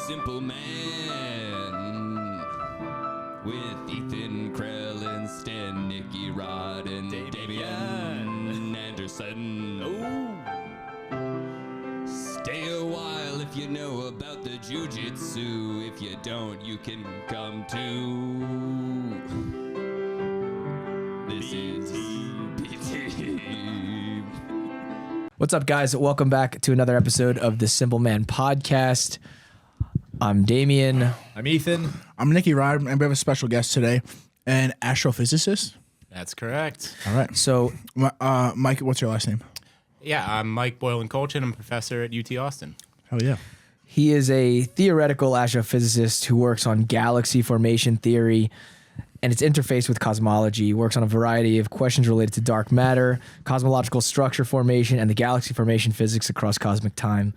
Simple Man with Ethan Crelinsten, Nicky Rod, and Damian Anderson. Stay a while if you know about the jujitsu. If you don't, you can come too. This is BT. What's up, guys? Welcome back to another episode of the Simple Man podcast. I'm Damian. I'm Ethan. I'm Nicky Rod, and we have a special guest today, an astrophysicist. That's correct. All right. So, Mike, what's your last name? Yeah, I'm Mike Boylan-Kolchin. I'm a professor at UT Austin. Hell yeah. he is a theoretical astrophysicist who works on galaxy formation theory and its interface with cosmology. He works on a variety of questions related to dark matter, cosmological structure formation, and the galaxy formation physics across cosmic time.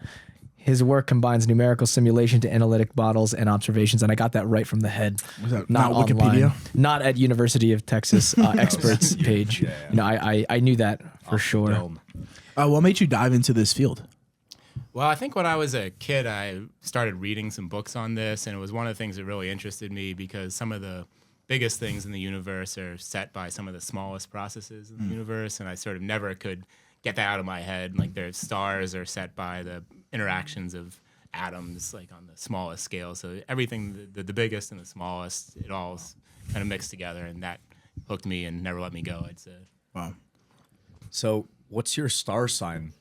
His work combines numerical simulation to analytic models and observations, and I got that right from the head. Was that not not online. Wikipedia? Not at University of Texas experts page. Yeah. You know, I knew that for sure. Dome. What made you dive into this field? Well, I think when I was a kid, I started reading some books on this, and it was one of the things that really interested me because some of the biggest things in the universe are set by some of the smallest processes in the universe, and I sort of never could get that out of my head. Like their stars are set by the interactions of atoms, like on the smallest scale. So everything, the biggest and the smallest, it all kind of mixed together, and that hooked me and never let me go, I'd say. Wow. So, what's your star sign?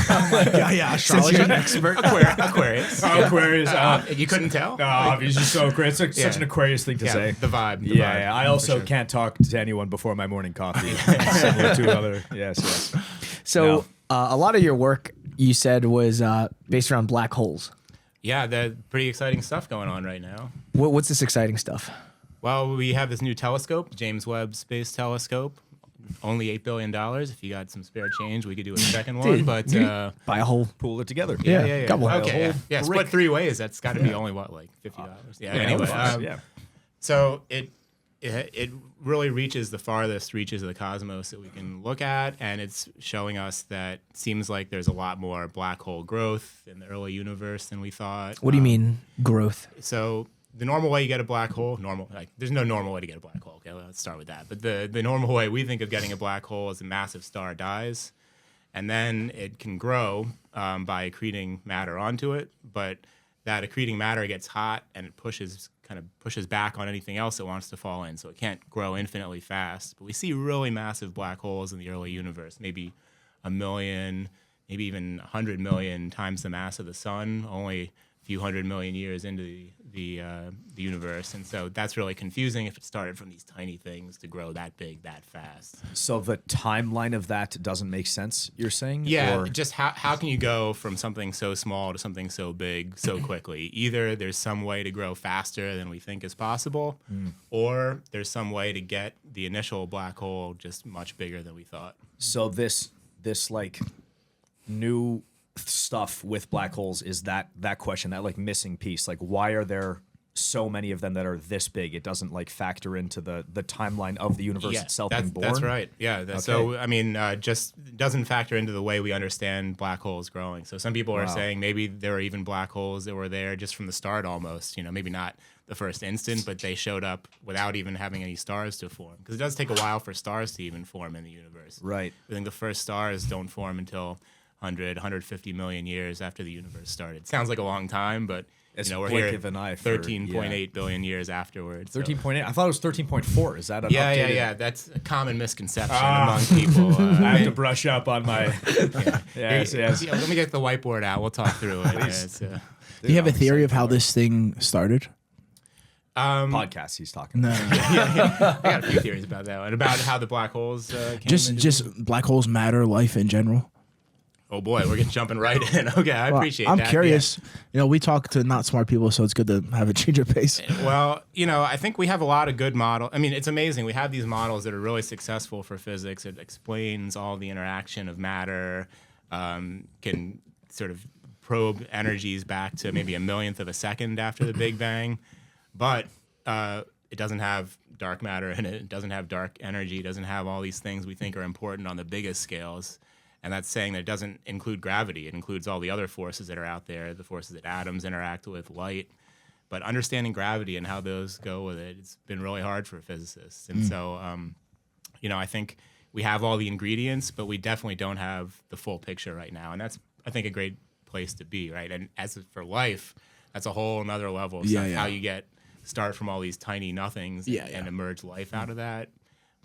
Yeah, astrology. Expert. Aquarius. Aquarius. You couldn't tell? No, obviously so great. It's like such an Aquarius thing to say. The vibe. The Yeah, vibe, yeah. I also for sure. can't talk to anyone before my morning coffee. Similar to other. Yes. So, a lot of your work, you said, was based around black holes. Yeah, there's pretty exciting stuff going on right now. What's this exciting stuff? Well, we have this new telescope, James Webb Space Telescope. Only $8 billion. If you got some spare change, we could do a second one. But Buy a whole. Pool it together. yeah. couple. Okay, whole yeah. Split 3 ways. That's got to be only what, like $50. Yeah. Anyway, Yeah. so it really reaches the farthest reaches of the cosmos that we can look at, and it's showing us that it seems like there's a lot more black hole growth in the early universe than we thought. What do you mean, growth? So the normal way you get a black hole, there's no normal way to get a black hole. Okay, let's start with that. But the normal way we think of getting a black hole is a massive star dies, and then it can grow by accreting matter onto it. But that accreting matter gets hot, and it pushes back on anything else it wants to fall in. So it can't grow infinitely fast. But we see really massive black holes in the early universe, maybe 1 million, maybe even 100 million times the mass of the sun, only a few 100 million years into the universe. And so that's really confusing if it started from these tiny things to grow that big that fast. So the timeline of that doesn't make sense, you're saying? Yeah, Or- just how can you go from something so small to something so big so quickly? Either there's some way to grow faster than we think is possible, or there's some way to get the initial black hole just much bigger than we thought. So this like new stuff with black holes is that question, that like missing piece. Like, why are there so many of them that are this big? It doesn't like factor into the timeline of the universe itself being born. That's right. Yeah. So I mean, just doesn't factor into the way we understand black holes growing. So some people are saying maybe there are even black holes that were there just from the start almost. You know, maybe not the first instant, but they showed up without even having any stars to form. Because it does take a while for stars to even form in the universe. Right. I think the first stars don't form until 150 million years after the universe started. Sounds like a long time, but It's we're blink here of an eye for- 13.8 billion years afterwards. So. 13.8. I thought it was 13.4. Is that an updated? Yeah. That's a common misconception among people. I have to brush up on my. Yes. Yeah, let me get the whiteboard out. We'll talk through it. Do you have a theory of how this thing started? Podcast he's talking about. I got a few theories about that one, about how the black holes came into Just black holes matter, life in general. Oh boy, we're jumping right in. Okay, I appreciate I'm that. curious. You know, we talk to not smart people, so it's good to have a change of pace. Yeah. Well, I think we have a lot of good models. I mean, it's amazing. We have these models that are really successful for physics. It explains all the interaction of matter, can sort of probe energies back to maybe a millionth of a second after the Big Bang. But it doesn't have dark matter in it. It doesn't have dark energy. It doesn't have all these things we think are important on the biggest scales. And that's saying that it doesn't include gravity. It includes all the other forces that are out there, the forces that atoms interact with, light. But understanding gravity and how those go with it, it's been really hard for physicists. And so, I think we have all the ingredients, but we definitely don't have the full picture right now. And that's, I think, a great place to be, right? And as for life, that's a whole another level of stuff. How you start from all these tiny nothings and emerge life out of that,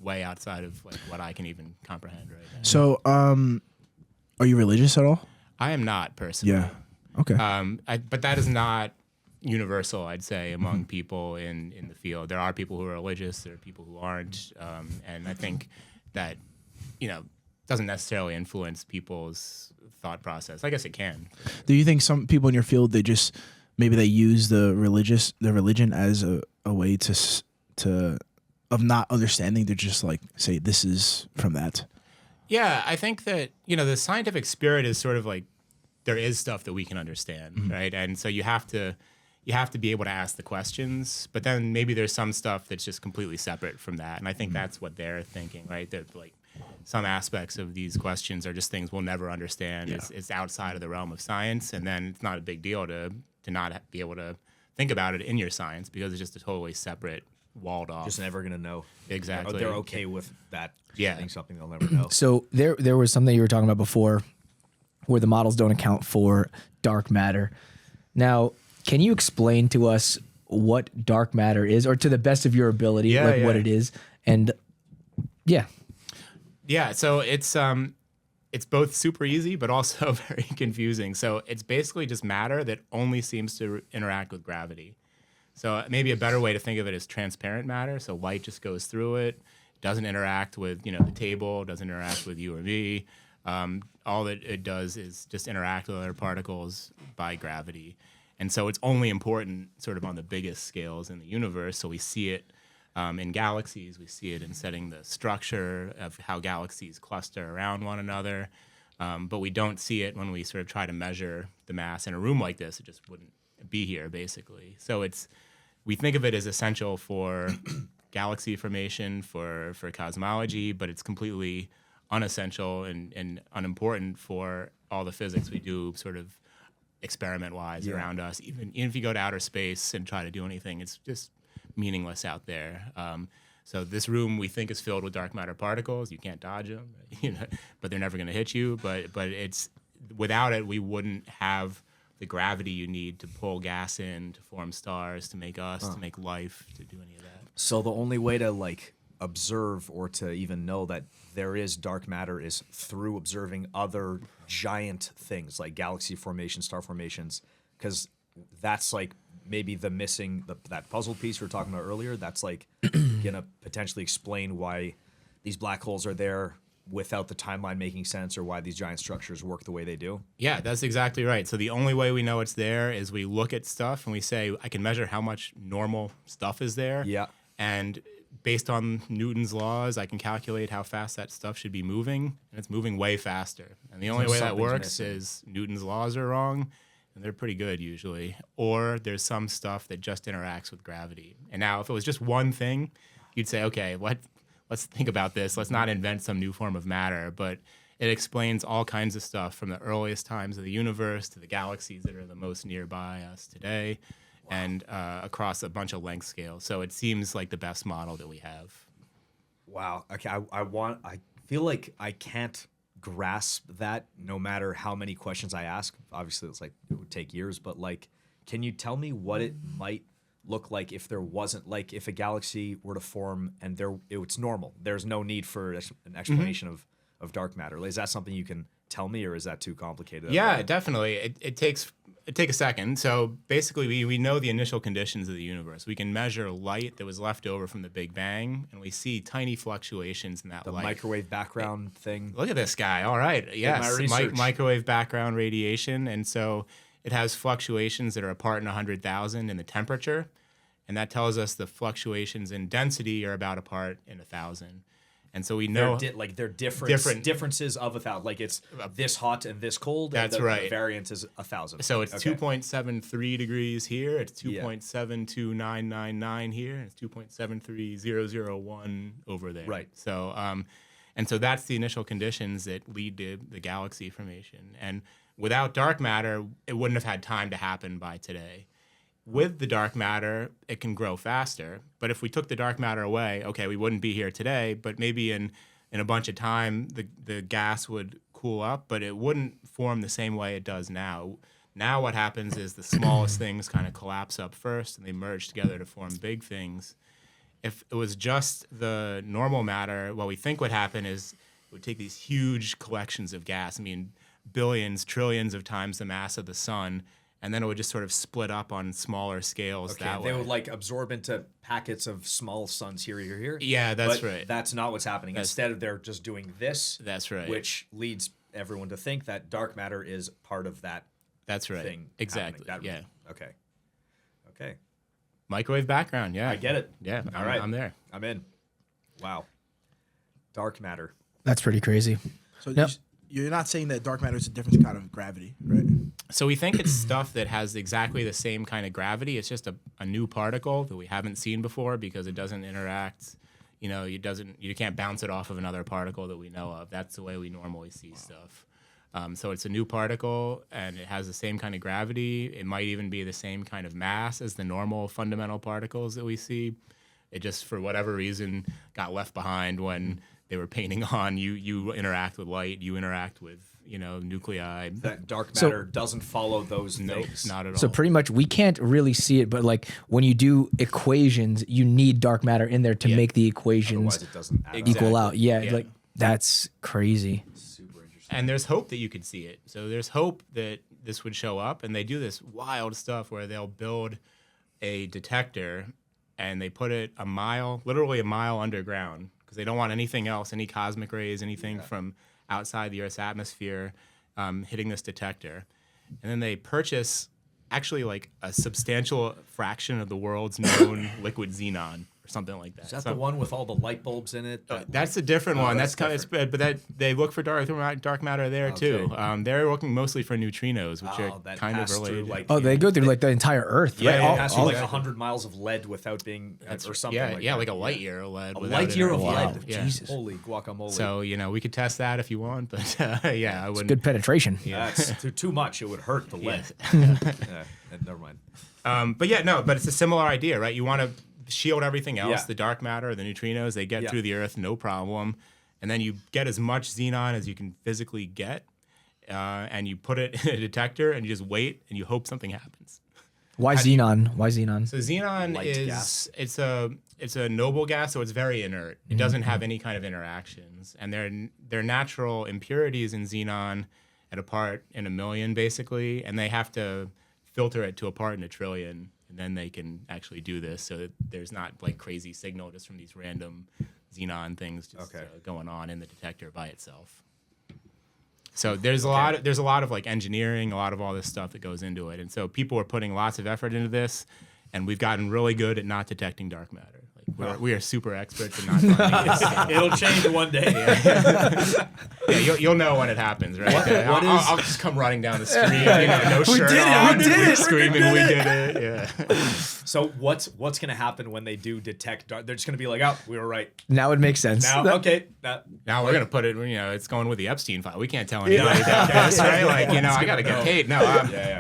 way outside of like what I can even comprehend right now. So, are you religious at all? I am not personally. Yeah. Okay. But that is not universal, I'd say, among people in the field. There are people who are religious. There are people who aren't. And I think that, doesn't necessarily influence people's thought process. I guess it can. Do you think some people in your field, they use the religion as a way of not understanding? They're just like, say, this is from that. Yeah, I think that, the scientific spirit is sort of like, there is stuff that we can understand, right? And so you have to be able to ask the questions, but then maybe there's some stuff that's just completely separate from that. And I think that's what they're thinking, right? That like some aspects of these questions are just things we'll never understand. Yeah. It's outside of the realm of science, and then it's not a big deal to not be able to think about it in your science because it's just a totally separate, walled off. Just never gonna know. Exactly. They're okay with that. Yeah. Being something they'll never know. So there was something you were talking about before where the models don't account for dark matter. Now, can you explain to us what dark matter is, or to the best of your ability, what it is? And yeah, so it's both super easy, but also very confusing. So it's basically just matter that only seems to interact with gravity. So maybe a better way to think of it is transparent matter. So light just goes through it, doesn't interact with the table, doesn't interact with you or me. All that it does is just interact with other particles by gravity. And so it's only important sort of on the biggest scales in the universe. So we see it in galaxies. We see it in setting the structure of how galaxies cluster around one another. But we don't see it when we sort of try to measure the mass in a room like this. It just wouldn't be here, basically. So we think of it as essential for galaxy formation, for cosmology, but it's completely unessential and unimportant for all the physics we do sort of experiment-wise around us. Even if you go to outer space and try to do anything, it's just meaningless out there. So this room we think is filled with dark matter particles. You can't dodge them, but they're never going to hit you. But it's without it, we wouldn't have the gravity you need to pull gas in, to form stars, to make us, to make life, to do any of that. So the only way to observe or to even know that there is dark matter is through observing other giant things like galaxy formation, star formations, because that's maybe the missing that puzzle piece we were talking about earlier. That's gonna potentially explain why these black holes are there without the timeline making sense, or why these giant structures work the way they do. Yeah, that's exactly right. So the only way we know it's there is we look at stuff and we say, I can measure how much normal stuff is there. Yeah. And based on Newton's laws, I can calculate how fast that stuff should be moving, and it's moving way faster. And the only way that works is Newton's laws are wrong, and they're pretty good usually, or there's some stuff that just interacts with gravity. And now if it was just one thing, you'd say, okay, let's think about this. Let's not invent some new form of matter, but it explains all kinds of stuff from the earliest times of the universe to the galaxies that are the most nearby us today. Wow. And across a bunch of length scales. So it seems like the best model that we have. Wow. Okay. I feel like I can't grasp that no matter how many questions I ask. Obviously, it would take years, but can you tell me what it might look like if there wasn't, if a galaxy were to form and it's normal? There's no need for an explanation of dark matter. Is that something you can tell me, or is that too complicated? Yeah, definitely. It takes a second. So basically, we know the initial conditions of the universe. We can measure light that was left over from the Big Bang, and we see tiny fluctuations in that light. The microwave background thing. Look at this guy. All right. Yes, microwave background radiation. And so it has fluctuations that are a part in 100,000 in the temperature, and that tells us the fluctuations in density are about a part in 1,000. And so we know they're different differences of 1,000. It's this hot and this cold. That's and right. The variance is 1,000. So it's 2.73 degrees here. It's 2.72999 here. And it's 2.73001 over there. Right. So And so that's the initial conditions that lead to the galaxy formation. And without dark matter, it wouldn't have had time to happen by today. With the dark matter, it can grow faster. But if we took the dark matter away, okay, we wouldn't be here today, but maybe in a bunch of time, the gas would cool up, but it wouldn't form the same way it does now. Now what happens is the smallest things kind of collapse up first, and they merge together to form big things. If it was just the normal matter, what we think would happen is it would take these huge collections of gas, I mean, billions, trillions of times the mass of the sun, and then it would just sort of split up on smaller scales that way. They would like absorb into packets of small suns here. Yeah, that's but right. That's not what's happening. Instead, they're just doing this. That's right. Which leads everyone to think that dark matter is part of that. That's right. Thing Exactly. Okay. Okay. Microwave background. Yeah. I get it. Yeah. All right. I'm there. I'm in. Wow. Dark matter. That's pretty crazy. So Yep. you're not saying that dark matter is a different kind of gravity, right? So we think it's stuff that has exactly the same kind of gravity. It's just a new particle that we haven't seen before because it doesn't interact. You know, you can't bounce it off of another particle that we know of. That's the way we normally see stuff. So it's a new particle, and it has the same kind of gravity. It might even be the same kind of mass as the normal fundamental particles that we see. It just, for whatever reason, got left behind when they were painting on. You interact with light. You interact with, nuclei. That dark matter doesn't follow those No, things. not at all. So pretty much we can't really see it, but like when you do equations, you need dark matter in there to make the equations Otherwise, it doesn't add up. equal out. Exactly. Yeah, like that's crazy. Super interesting. And there's hope that you could see it. So there's hope that this would show up. And they do this wild stuff where they'll build a detector and they put it literally a mile underground, because they don't want anything else, any cosmic rays, anything from outside the Earth's atmosphere hitting this detector. And then they purchase actually like a substantial fraction of the world's known liquid xenon, or something like that. Is that the one with all the light bulbs in it? That's a different one. That's kind of, but they look for dark matter there too. They're looking mostly for neutrinos, which are that kind of pass through, related. like, They go through like the entire Earth, Yeah, right? yeah, All- pass yeah. through all- like 100 miles of lead without being, or something like yeah, that. like a light year of lead. A without light year of interaction. lead. Yeah. Jesus. Holy guacamole. So we could test that if you want, but yeah, I wouldn't. Good penetration. That's too much. It would hurt the lead. Never mind. But it's a similar idea, right? You want to shield everything else, Yeah. the dark matter, the neutrinos, they get Yeah. through the Earth, no problem. And then you get as much xenon as you can physically get, and you put it in a detector, and you just wait, and you hope something happens. Why xenon? Why xenon? So xenon Light is gas. it's a noble gas, so it's very inert. It doesn't have any kind of interactions, and there are natural impurities in xenon at a part in a million, basically, and they have to filter it to a part in a trillion, and then they can actually do this. So that there's not like crazy signal just from these random xenon things just going on in the detector by itself. So there's a lot of like engineering, a lot of all this stuff that goes into it, and so people are putting lots of effort into this, and we've gotten really good at not detecting dark matter. Like we are super experts at not finding this stuff. It'll change one day. You'll know when it happens, right? I'll just come running down the street, no We shirt did it, on, we did it, screaming, we did it. Yeah. So what's going to happen when they do detect dark? They're just going to be like, oh, we were right. Now it makes sense. Now, okay. Now we're gonna put it. It's going with the Epstein file. We can't tell anybody about this, right? Like, I gotta get paid. No.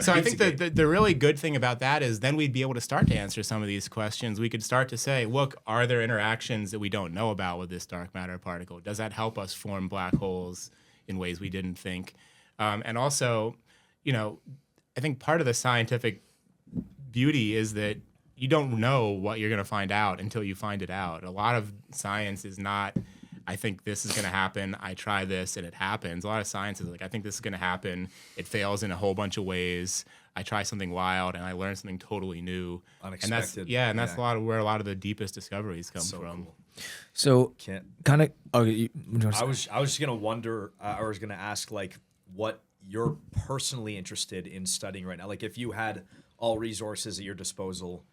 So I think the really good thing about that is then we'd be able to start to answer some of these questions. We could start to say, look, are there interactions that we don't know about with this dark matter particle? Does that help us form black holes in ways we didn't think? And also, I think part of the scientific beauty is that you don't know what you're going to find out until you find it out. A lot of science is not, I think this is going to happen, I try this, and it happens. A lot of science is like, I think this is going to happen, it fails in a whole bunch of ways, I try something wild, and I learn something totally new. Unexpected. And that's where a lot of the deepest discoveries come from. Cool. So Can't. kind of. I was just gonna wonder. I was gonna ask like what you're personally interested in studying right now. Like if you had all resources at your disposal,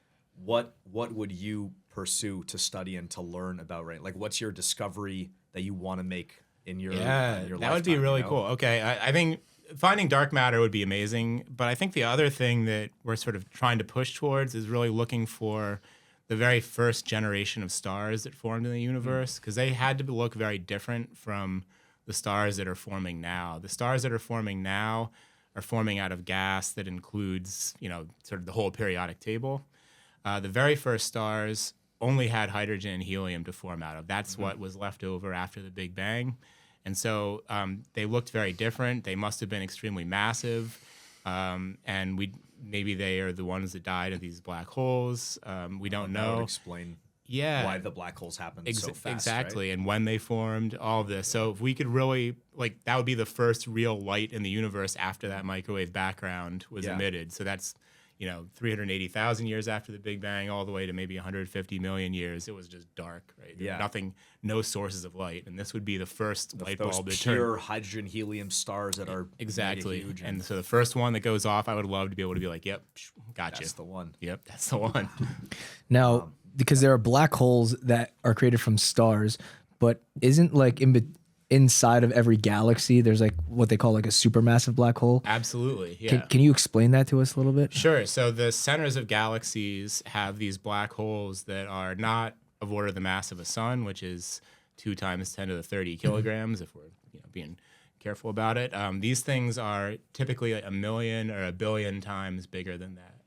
what would you pursue to study and to learn about? Right. Like what's your discovery that you want to make in your That lifetime, would be really cool. Okay, I think finding dark matter would be amazing, but I think the other thing that we're sort of trying to push towards is really looking for the very first generation of stars that formed in the universe, because they had to look very different from the stars that are forming now. The stars that are forming now are forming out of gas that includes, sort of the whole periodic table. The very first stars only had hydrogen and helium to form out of. That's what was left over after the Big Bang. And so they looked very different. They must have been extremely massive. And maybe they are the ones that died of these black holes. We don't know. That would explain why the black holes happened so fast. Exactly, right? and when they formed, all of this. So if we could really, that would be the first real light in the universe after that microwave background was emitted. So that's, 380,000 years after the Big Bang, all the way to maybe 150 million years. It was just dark, right? Yeah. Nothing, no sources of light. And this would be the first light Those bulb that pure hydrogen helium stars that are exactly. mega huge And so the first one that goes off, I would love to be able to be like, yep, gotcha. that's the one. Yep, that's the one. Now, because there are black holes that are created from stars, but isn't inside of every galaxy, there's what they call a supermassive black hole? Absolutely, yeah. Can you explain that to us a little bit? Sure. So the centers of galaxies have these black holes that are not of order of the mass of a sun, which is 2 times 10 to the 30 kilograms, if we're being careful about it. These things are typically 1 million or 1 billion times bigger than that.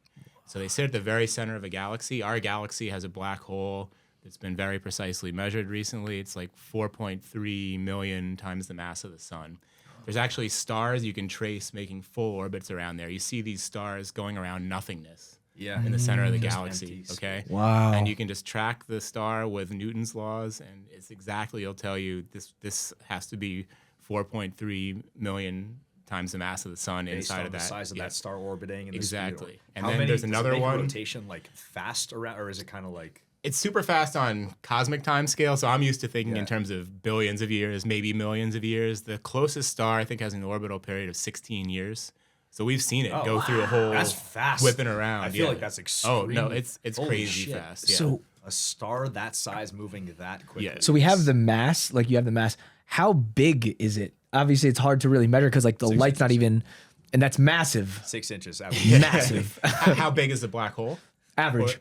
So they sit at the very center of a galaxy. Our galaxy has a black hole that's been very precisely measured recently. It's 4.3 million times the mass of the sun. There's actually stars you can trace making full orbits around there. You see these stars going around nothingness in the center of the galaxy, okay? Wow. And you can just track the star with Newton's laws, and it'll tell you this has to be 4.3 million times the mass of the sun Based inside on of the that. size of that star orbiting. And Exactly. The And then there's another does it make one. rotation fast around, or is it kind of like... It's super fast on cosmic time scale, so I'm used to thinking in terms of billions of years, maybe millions of years. The closest star, I think, has an orbital period of 16 years. So we've seen it go through a whole That's fast. whipping around. I feel like that's extreme. Oh, no, it's Holy crazy shit. fast. Yeah. So A star that size moving that quickly. Yeah. So we have the mass, you have the mass. How big is it? Obviously, it's hard to really measure because the light's not even, and that's massive. 6 inches. Massive. How big is the black hole? Average.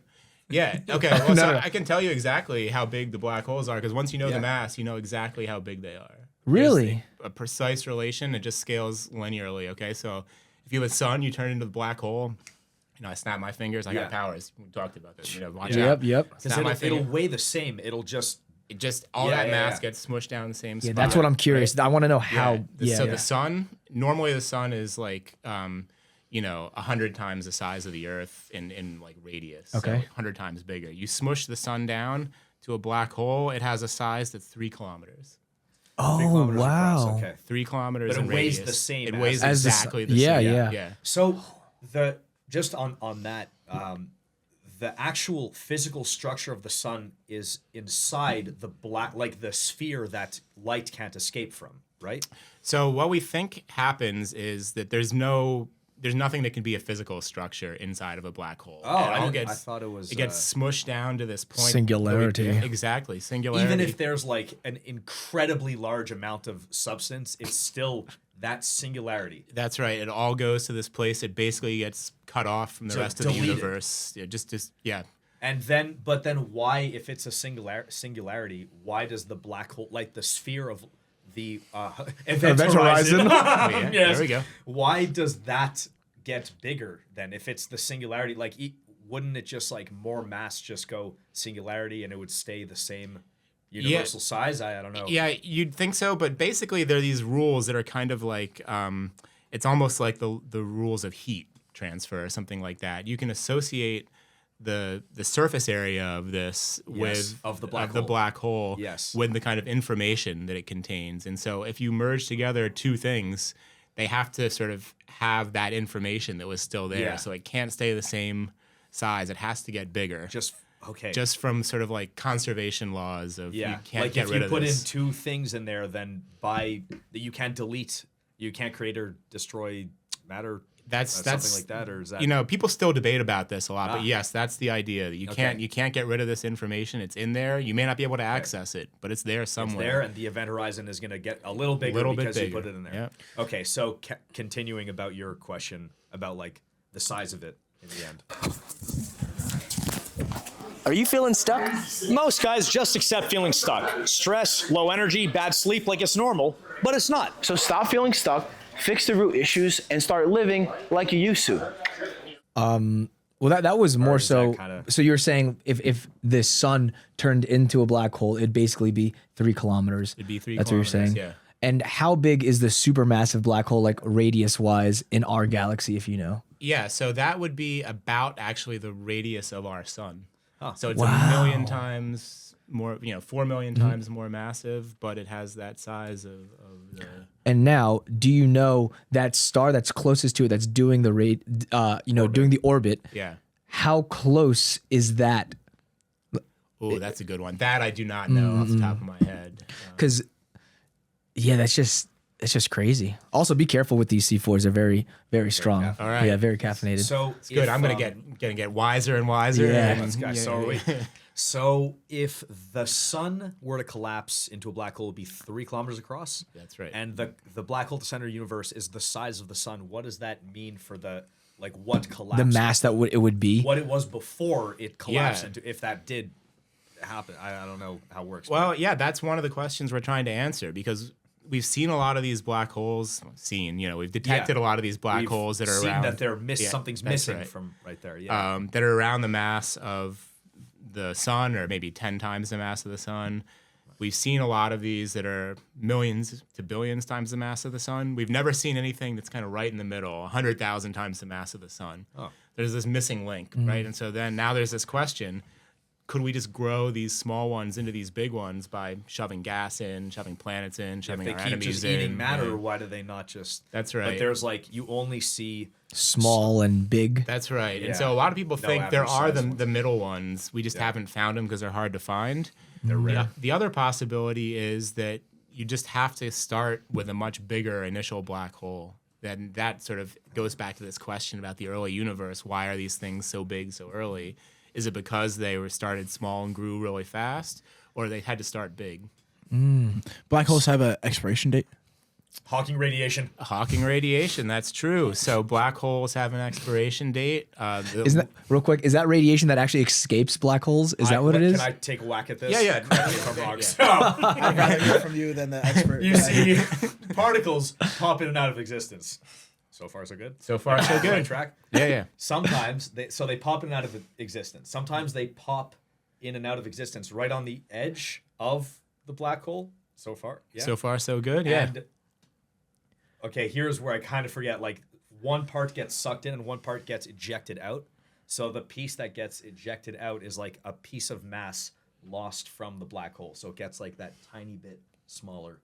Yeah. Okay. Well, No. I can tell you exactly how big the black holes are because once you know the mass, you know exactly how big they are. Really? There's a precise relation. It just scales linearly. Okay. So if you have a sun, you turn into the black hole. I snap my fingers. I got powers. We talked about this. Watch out. Yep. Snap my Because finger. it'll weigh the same. It'll just... All that mass gets smushed down the same spot. Yeah, that's what I'm curious. I want to know how. So the sun, normally the sun is 100 times the size of the Earth in radius. Okay. So 100 times bigger. You smush the sun down to a black hole, it has a size that's 3 kilometers. Oh, wow. Okay. 3 kilometers But it in weighs radius. the same It as- weighs As the sun. exactly the Yeah, same. yeah. So just on that, the actual physical structure of the sun is inside the black, the sphere that light can't escape from, right? So what we think happens is that there's nothing that can be a physical structure inside of a black hole. Oh, It I thought it was... It gets smushed down to this point. Singularity. Exactly, singularity. even if there's an incredibly large amount of substance, it's still that singularity. That's right. It all goes to this place. It basically gets cut off from the rest of the deleted. universe. Yeah. And then, but then why, if it's a singularity, why does the black hole, the sphere of the event horizon, Yeah, yes, there we go. why does that get bigger then? If it's the singularity, wouldn't it just more mass just go singularity and it would stay the same universal size? I don't know. Yeah, you'd think so, but basically there are these rules that are kind of it's almost like the rules of heat transfer or something like that. You can associate the surface area of this with of the black hole Yes. with the kind of information that it contains. And so if you merge together two things, they have to sort of have that information that was still there. Yeah. So it can't stay the same size. It has to get bigger. Just From sort of canservation laws of you can't get if rid you of put this. in two things in there, then you can't delete, you can't create or destroy matter. That's something like that, or is that people still debate about this a lot, but yes, that's the idea that you can't get rid of this information. It's in there. You may not be able to access it, but it's there somewhere. there, and the event horizon is going to get a little bigger because you put it in there. Yep. Okay, so continuing about your question about the size of it in the end. Are you feeling stuck? Most guys just accept feeling stuck. Stress, low energy, bad sleep like it's normal, but it's not. So stop feeling stuck, fix the root issues, and start living like you used to. Well, that was more is that so. kinda- So you're saying if the sun turned into a black hole, it'd basically be 3 kilometers. It'd be 3 That's what you're kilometers, saying. yeah. And how big is the supermassive black hole, like radius wise, in our galaxy? If you know. Yeah, so that would be about actually the radius of our sun. So it's Wow. a million times more, 4 million times more massive, but it has that size of the. And now, do you know that star that's closest to it, that's doing the doing the orbit? Yeah. How close is that? Oh, that's a good one. That I do not know off the top of my head. Because, yeah, that's just crazy. Also, be careful with these C4s; they're very, very strong. All right. Yeah, very caffeinated. So It's good. if, I'm gonna get wiser and wiser. Yeah. and, Let's go. So are we. So if the sun were to collapse into a black hole, it would be 3 kilometers across. That's right. And the black hole at the center of the universe is the size of the sun. What does that mean for the what collapsed? The mass that it would be. What it was before it collapsed Yeah. into, if that did happen. I don't know how it works. Well, yeah, that's one of the questions we're trying to answer because we've seen a lot of these black holes. We've detected Yeah. a lot of these black We've holes that are seen around. that they're Yeah, something's that's missing right. from right there. Yeah. That are around the mass of the sun, or maybe 10 times the mass of the sun. We've seen a lot of these that are millions to billions times the mass of the sun. We've never seen anything that's kind of right in the middle, 100,000 times the mass of the sun. Oh. There's this missing link, right? And so then now there's this question, could we just grow these small ones into these big ones by shoving gas in, shoving planets in, if shoving they our keep enemies just in? eating matter, Yeah. why do they not just? That's But right. there's you only see. Small and big. That's right. Yeah. And so a lot of people No think there average are size ones. the middle ones. We just haven't found them because they're hard to find. They're rare. The other possibility is that you just have to start with a much bigger initial black hole. Then that sort of goes back to this question about the early universe. Why are these things so big so early? Is it because they were started small and grew really fast, or they had to start big? Black holes have an expiration date. Hawking radiation. Hawking radiation, that's true. So black holes have an expiration date. Isn't that real quick? Is that radiation that actually escapes black holes? Is that what it is? Can I take a whack at this? Yeah. Correct me if I'm wrong. I'd rather hear from you than the expert. You see particles pop in and out of existence. So far, so good. So far, so Right good. track. Yeah. Sometimes they pop in and out of existence. Sometimes they pop in and out of existence right on the edge of the black hole. So far, yeah. So far, so good. Yeah. And okay, here's where I kind of forget. One part gets sucked in and one part gets ejected out. So the piece that gets ejected out is like a piece of mass lost from the black hole. So it gets that tiny bit smaller.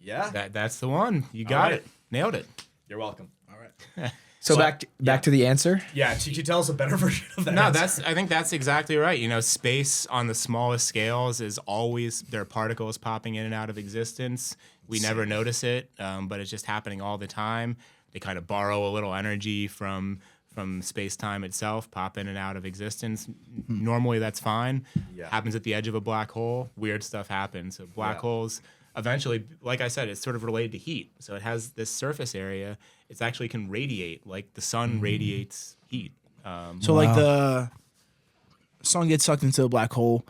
Yeah. That's the one. You got right. it. Nailed it. You're welcome. All right. So back to the answer. Yeah, could you tell us a better version of that? No, answer? I think that's exactly right. Space on the smallest scales is always there are particles popping in and out of existence. We never notice it, but it's just happening all the time. They kind of borrow a little energy from space-time itself, pop in and out of existence. Normally, that's fine. Yeah. Happens at the edge of a black hole. Weird stuff happens. So black holes eventually, like I said, it's sort of related to heat. So it has this surface area. It actually can radiate, like the sun radiates heat. So like the sun gets sucked into a black hole.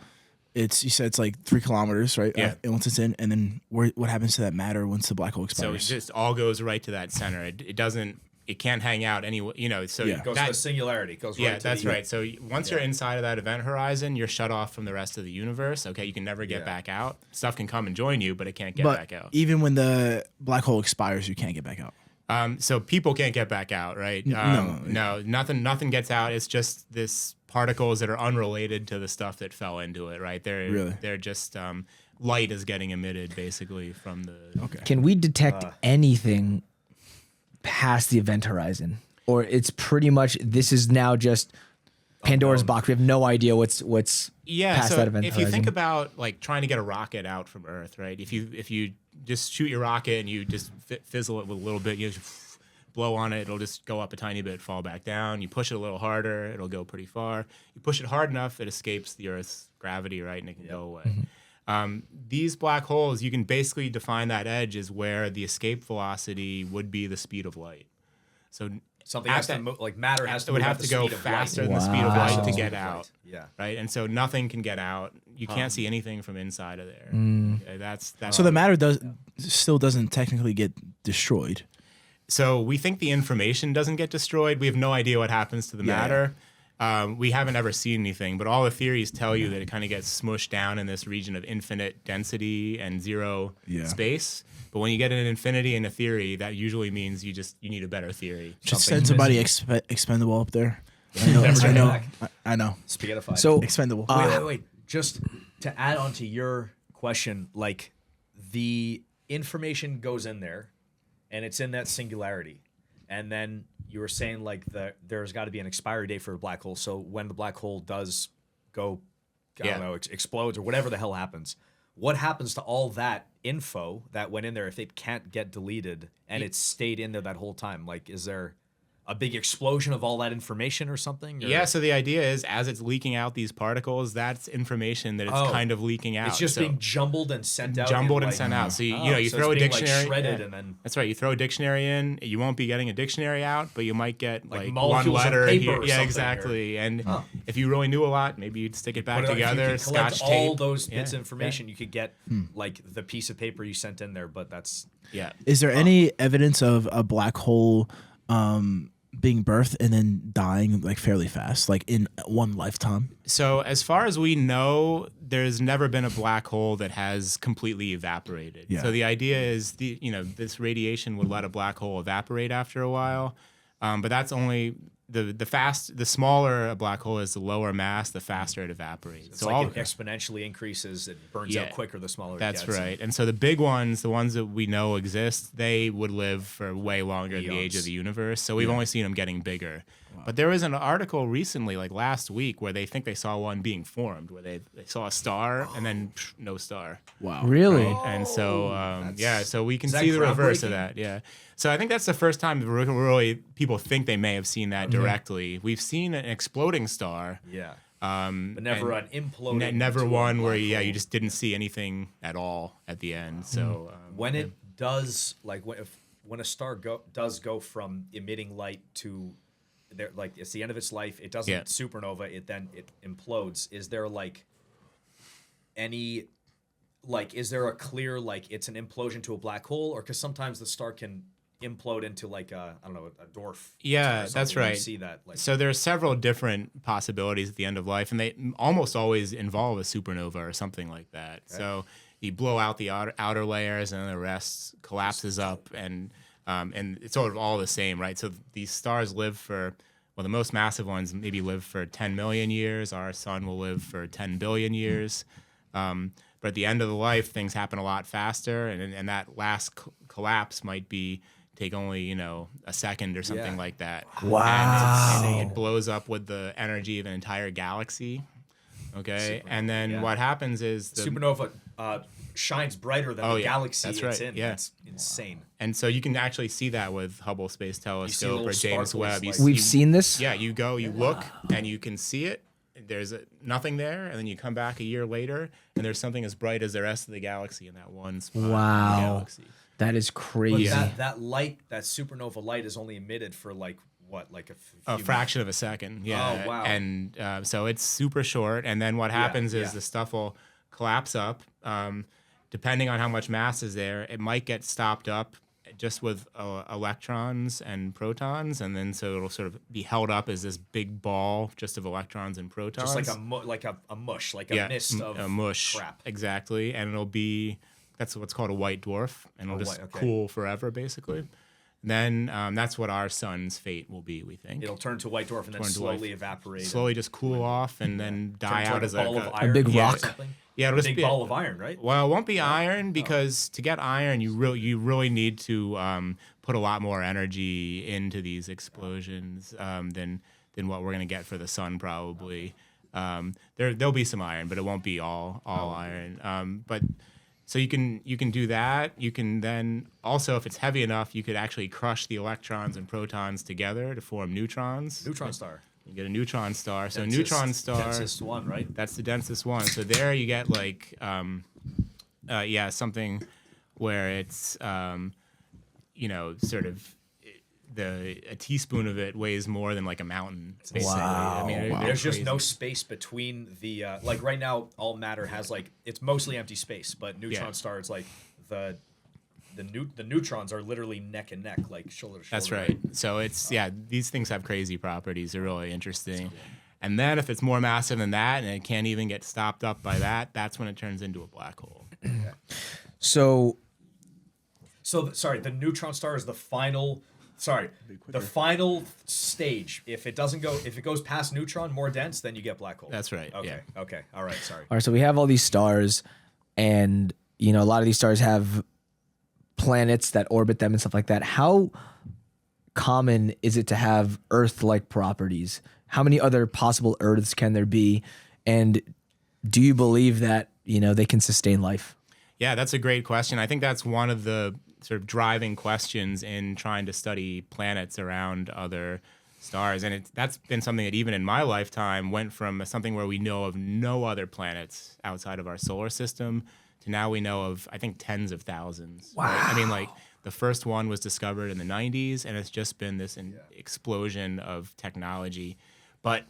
You said it's like 3 kilometers, right? Yeah. Once it's in, and then what happens to that matter once the black hole So it expires? just all goes right to that center. It doesn't. It can't hang out anyway. So Yeah. Goes to the singularity. Goes right to that's the, right. So once you're inside of that event horizon, you're shut off from the rest of the universe. Okay, you can never get back out. Stuff can come and join you, but it can't get but back out. even when the black hole expires, you can't get back out. So people can't get back out, right? No, nothing gets out. It's just this particles that are unrelated to the stuff that fell into it, right? They're just light is getting emitted basically from the. Okay. Can we detect anything past the event horizon, or it's pretty much this is now just Pandora's box? We have no idea what's past so that event if horizon. you think about trying to get a rocket out from Earth, right? If you just shoot your rocket and you just fizzle it with a little bit, you just blow on it, it'll just go up a tiny bit, fall back down. You push it a little harder, it'll go pretty far. You push it hard enough, it escapes the Earth's gravity, right, and it can go away. These black holes, you can basically define that edge as where the escape velocity would be the speed of light. So Something at has to that- move, like matter has to it would move have at to the go speed of faster light. than the speed of Wow. light to Speed get of out. light. Yeah. Right, and so nothing can get out. You can't see anything from inside of there. Okay, that's So the matter still doesn't technically get destroyed. So we think the information doesn't get destroyed. We have no idea what happens to the matter. We haven't ever seen anything, but all the theories tell you that it kind of gets smushed down in this region of infinite density and zero space. But when you get an infinity in a theory, that usually means you need a better theory. Just Something's send somebody expendable up there. I know. Never I take it know. back. I know. Spaghettified. So Expendable. Wait. Just to add on to your question, like the information goes in there and it's in that singularity. And then you were saying like there's got to be an expiry date for a black hole. So when the black hole does go, I don't know, explodes or whatever the hell happens, what happens to all that info that went in there if it can't get deleted and it stayed in there that whole time? Like, is there a big explosion of all that information or something? Or? Yeah, so the idea is as it's leaking out these particles, that's information that it's kind of leaking out. It's just So being jumbled and sent out. jumbled in, and like, sent out. So you so throw a it's being, like, dictionary. shredded and then That's right. You throw a dictionary in, you won't be getting a dictionary out, but you might get Like like one molecules of letter paper here. or Yeah, something, exactly. And if you really knew a lot, maybe you'd stick it back But if you together, could collect scotch all tape. those bits of information, you could get like the piece of paper you sent in there. But that's Yeah. Is there any evidence of a black hole being birthed and then dying like fairly fast, like in one lifetime? So as far as we know, there's never been a black hole that has completely evaporated. Yeah. So the idea is this radiation would let a black hole evaporate after a while, but that's only the smaller a black hole is, the lower mass, the faster it evaporates. it's So like all it exponentially increases. It burns Yeah. out quicker the smaller. That's it gets. right. And so the big ones, the ones that we know exist, they would live for way longer than the age Eons. of the universe. So we've only seen them getting bigger. But there was an article recently, like last week, where they think they saw one being formed, where they saw a star and then no star. Wow. really? Right? And so, so we can is that see the reverse of groundbreaking? that. Yeah. So I think that's the first time really people think they may have seen that directly. We've seen an exploding star. Yeah. But never an imploding. Never into a one where black hole. you just didn't see anything at all at the end. So When it does, like when a star does go from emitting light to there, like it's the end of its life, it doesn't Yeah. supernova, it implodes. Is there like any, like, is there a clear, like it's an implosion to a black hole, or because sometimes the star can implode into like a, I don't know, a dwarf. Yeah, or something, that's when you right. see that, like, So there are several different possibilities at the end of life, and they almost always involve a supernova or something like that. So you blow out the outer layers, and the rest collapses up, and it's sort of all the same, right? So these stars live for, well, the most massive ones maybe live for 10 million years. Our sun will live for 10 billion years. But at the end of the life, things happen a lot faster, and that last collapse might take only a second or something Yeah. like that. Wow. And it blows up with the energy of an entire galaxy. Okay, and then yeah. what happens is supernova shines brighter than the yeah, galaxy that's it's right, in. yeah. It's insane. and so you can actually see that with Hubble Space Telescope little or James sparkles, Webb. like- We've seen this. Yeah, you look, and you can see it. There's nothing there, and then you come back a year later, and there's something as bright as the rest of the galaxy in that one spot. in the Wow. galaxy. That is But crazy. that light, that supernova light, is only emitted for like what, like A few fraction of a second. Yeah. Oh, wow. And so it's super short. And then what happens is yeah. the stuff will collapse up. Depending on how much mass is there, it might get stopped up just with electrons and protons, and then so it'll sort of be held up as this big ball just of electrons and protons. just like a mush, like a mist of a mush. crap. Exactly, and that's what's called a white dwarf, and it'll just white, okay. cool forever, basically. Then that's what our sun's fate will be, we think. It'll turn to white dwarf and then Turn to slowly white- evaporate. Slowly just cool off and then Turn die to out like as a ball of iron, big or rock. something? Yeah, it'll A just big be ball of iron, right? Well, it won't be iron because to get iron, you really need to put a lot more energy into these explosions than what we're gonna get for the sun probably. There'll be some iron, but it won't be all iron. But so you can do that. You can then also, if it's heavy enough, you could actually crush the electrons and protons together to form neutrons. Neutron star. You get a neutron star. So Densest- neutron star. Densest one, right? That's the densest one. So there you get like, something where it's, sort of a teaspoon of it weighs more than like a mountain. Basically. Wow. I mean, There's just crazy. no space between the like right now. All matter has like it's mostly empty space, but neutron stars like the neutrons are literally neck and neck, like shoulder to shoulder. That's right. So it's these things have crazy properties. They're really interesting. And then if it's more massive than that and it can't even get stopped up by that, that's when it turns into a black hole. So Sorry, the neutron star is the final. Sorry, the final stage. If it goes past neutron, more dense, then you get black hole. That's right. Okay. Yeah. Okay. All right. Sorry. all right, so we have all these stars, and a lot of these stars have planets that orbit them and stuff like that. How common is it to have Earth-like properties? How many other possible Earths can there be? And do you believe that, they can sustain life? Yeah, that's a great question. I think that's one of the sort of driving questions in trying to study planets around other stars. And that's been something that even in my lifetime went from something where we know of no other planets outside of our solar system to now we know of, I think, tens of thousands. Wow. Right? I mean, like the first one was discovered in the 90s, and it's just been this explosion of technology. But,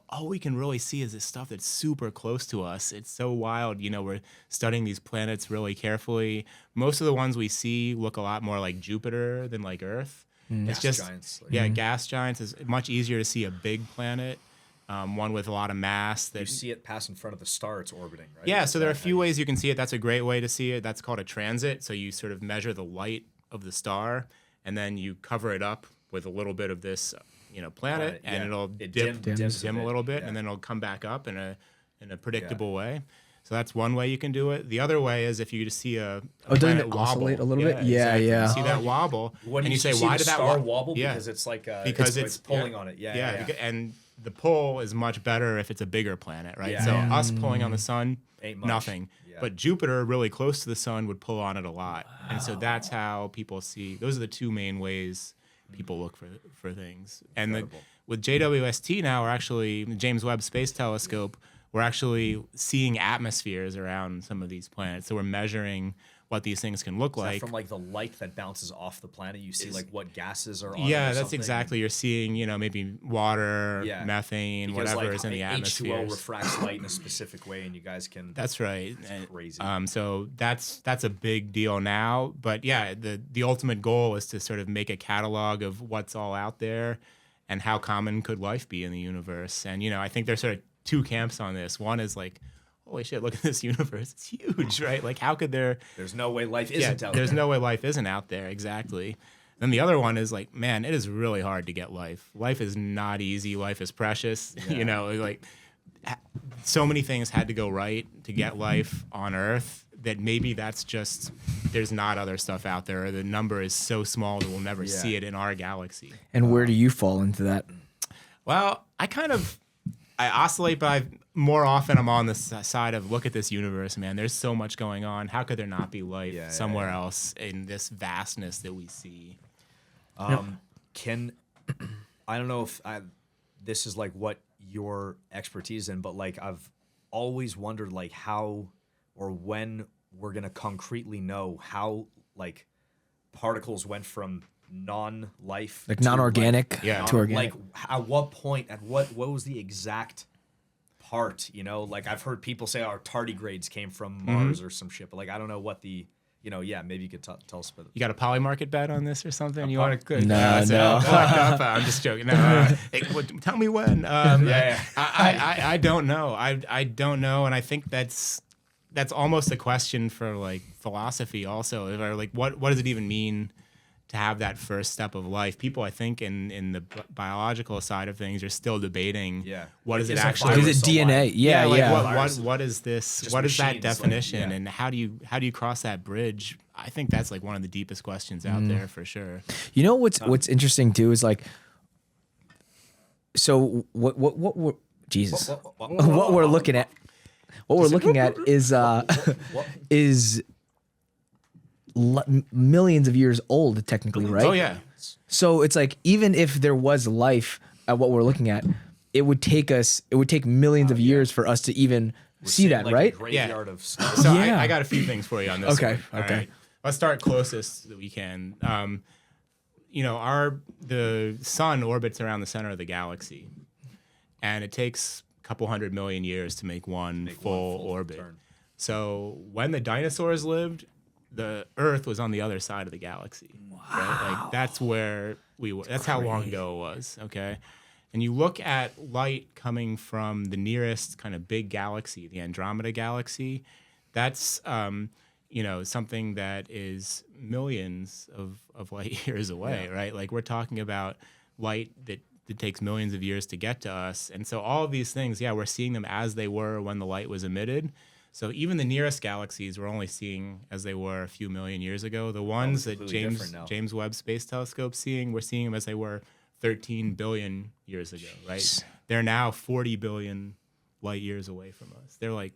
all we can really see is this stuff that's super close to us. It's so wild. We're studying these planets really carefully. Most of the ones we see look a lot more like Jupiter than like Earth. It's Gas just, giants, like- gas giants is much easier to see a big planet, one with a lot of mass. You That see it pass in front of the star it's orbiting, right? Yeah, so there are a few ways you can see it. That's a great way to see it. That's called a transit. So you sort of measure the light of the star, and then you cover it up with a little bit of this planet, and it'll dim a little bit, and then it'll come back up in a predictable way. So that's one way you can do it. The other way is if you just see a doesn't planet it wobble oscillate a little bit? exactly. Yeah. You see that wobble, When and you say, see why the did that star wobble? Yeah, Because it's like because it's pulling on it. Yeah. And the pull is much better if it's a bigger planet, right? Yeah, so yeah. us pulling on the sun, Ain't much. nothing. Yeah. But Jupiter, really close to the sun, would pull on it a lot. And so that's how people see. Those are the two main ways people look for things. And with JWST now, we're actually, the James Webb Space Telescope, we're actually seeing atmospheres around some of these planets. So we're measuring what these things can look like. From like the light that bounces off the planet, you see like what gases are on it. Yeah, or that's something. exactly. You're seeing, maybe water, Yeah. methane, Because, whatever like, is in the H2O atmosphere. refracts light in a specific way, and you guys can. That's right. crazy. So that's a big deal now. But yeah, the ultimate goal is to sort of make a catalog of what's all out there and how common could life be in the universe. And I think there's sort of two camps on this. One is like, holy shit, look at this universe. It's huge, right? Like how could there There's no way life isn't out there's there. no way life isn't out there, exactly. Then the other one is like, man, it is really hard to get life. Life is not easy. Life is precious. Like so many things had to go right to get life on Earth that maybe that's just, there's not other stuff out there. Or the number is so small that we'll never see it in our galaxy. And where do you fall into that? Well, I oscillate, but more often I'm on the side of look at this universe, man. There's so much going on. How could there not be life somewhere else in this vastness that we see? Can I don't know if this is like what your expertise in, but like I've always wondered like how or when we're gonna concretely know how like particles went from non-life Like to, non-organic to organic? Like at what point, at what was the exact part, like I've heard people say our tardigrades came from Mars or some shit, but like I don't know what the maybe you could tell us about it. You got a poly market bet on this or something? You want to? No. I'm just joking. No, tell me when. I don't know. I don't know, and I think that's almost a question for like philosophy also. Or like what does it even mean to have that first step of life? People, I think, in the biological side of things are still debating. What is it actually? Is it DNA? Yeah. What is this? Just What is that machines, definition? like, And how do you cross that bridge? I think that's like one of the deepest questions out there for sure. You know what's interesting too is like, so what we're Jesus, what we're looking at, is millions of years old technically, right? Oh yeah. So it's like even if there was life at what we're looking at, it would take millions of years for us to even see that, Like right? a graveyard of stuff. So Yeah. I got a few things for you on this. Okay, one. All okay. right. Let's start closest that we can. the sun orbits around the center of the galaxy, and it takes a couple 100 million years to make one full orbit. turn. So when the dinosaurs lived, the Earth was on the other side of the galaxy. Wow. Right? Like that's where we were. That's how long ago it was. Okay. And you look at light coming from the nearest kind of big galaxy, the Andromeda galaxy. That's something that is millions of light years away, right? Like we're talking about light that takes millions of years to get to us. And so all of these things, we're seeing them as they were when the light was emitted. So even the nearest galaxies we're only seeing as they were a few million years ago. The ones that James Webb Space Telescope's seeing, we're seeing them as they were 13 billion years ago, right? They're now 40 billion light years away from us. They're like,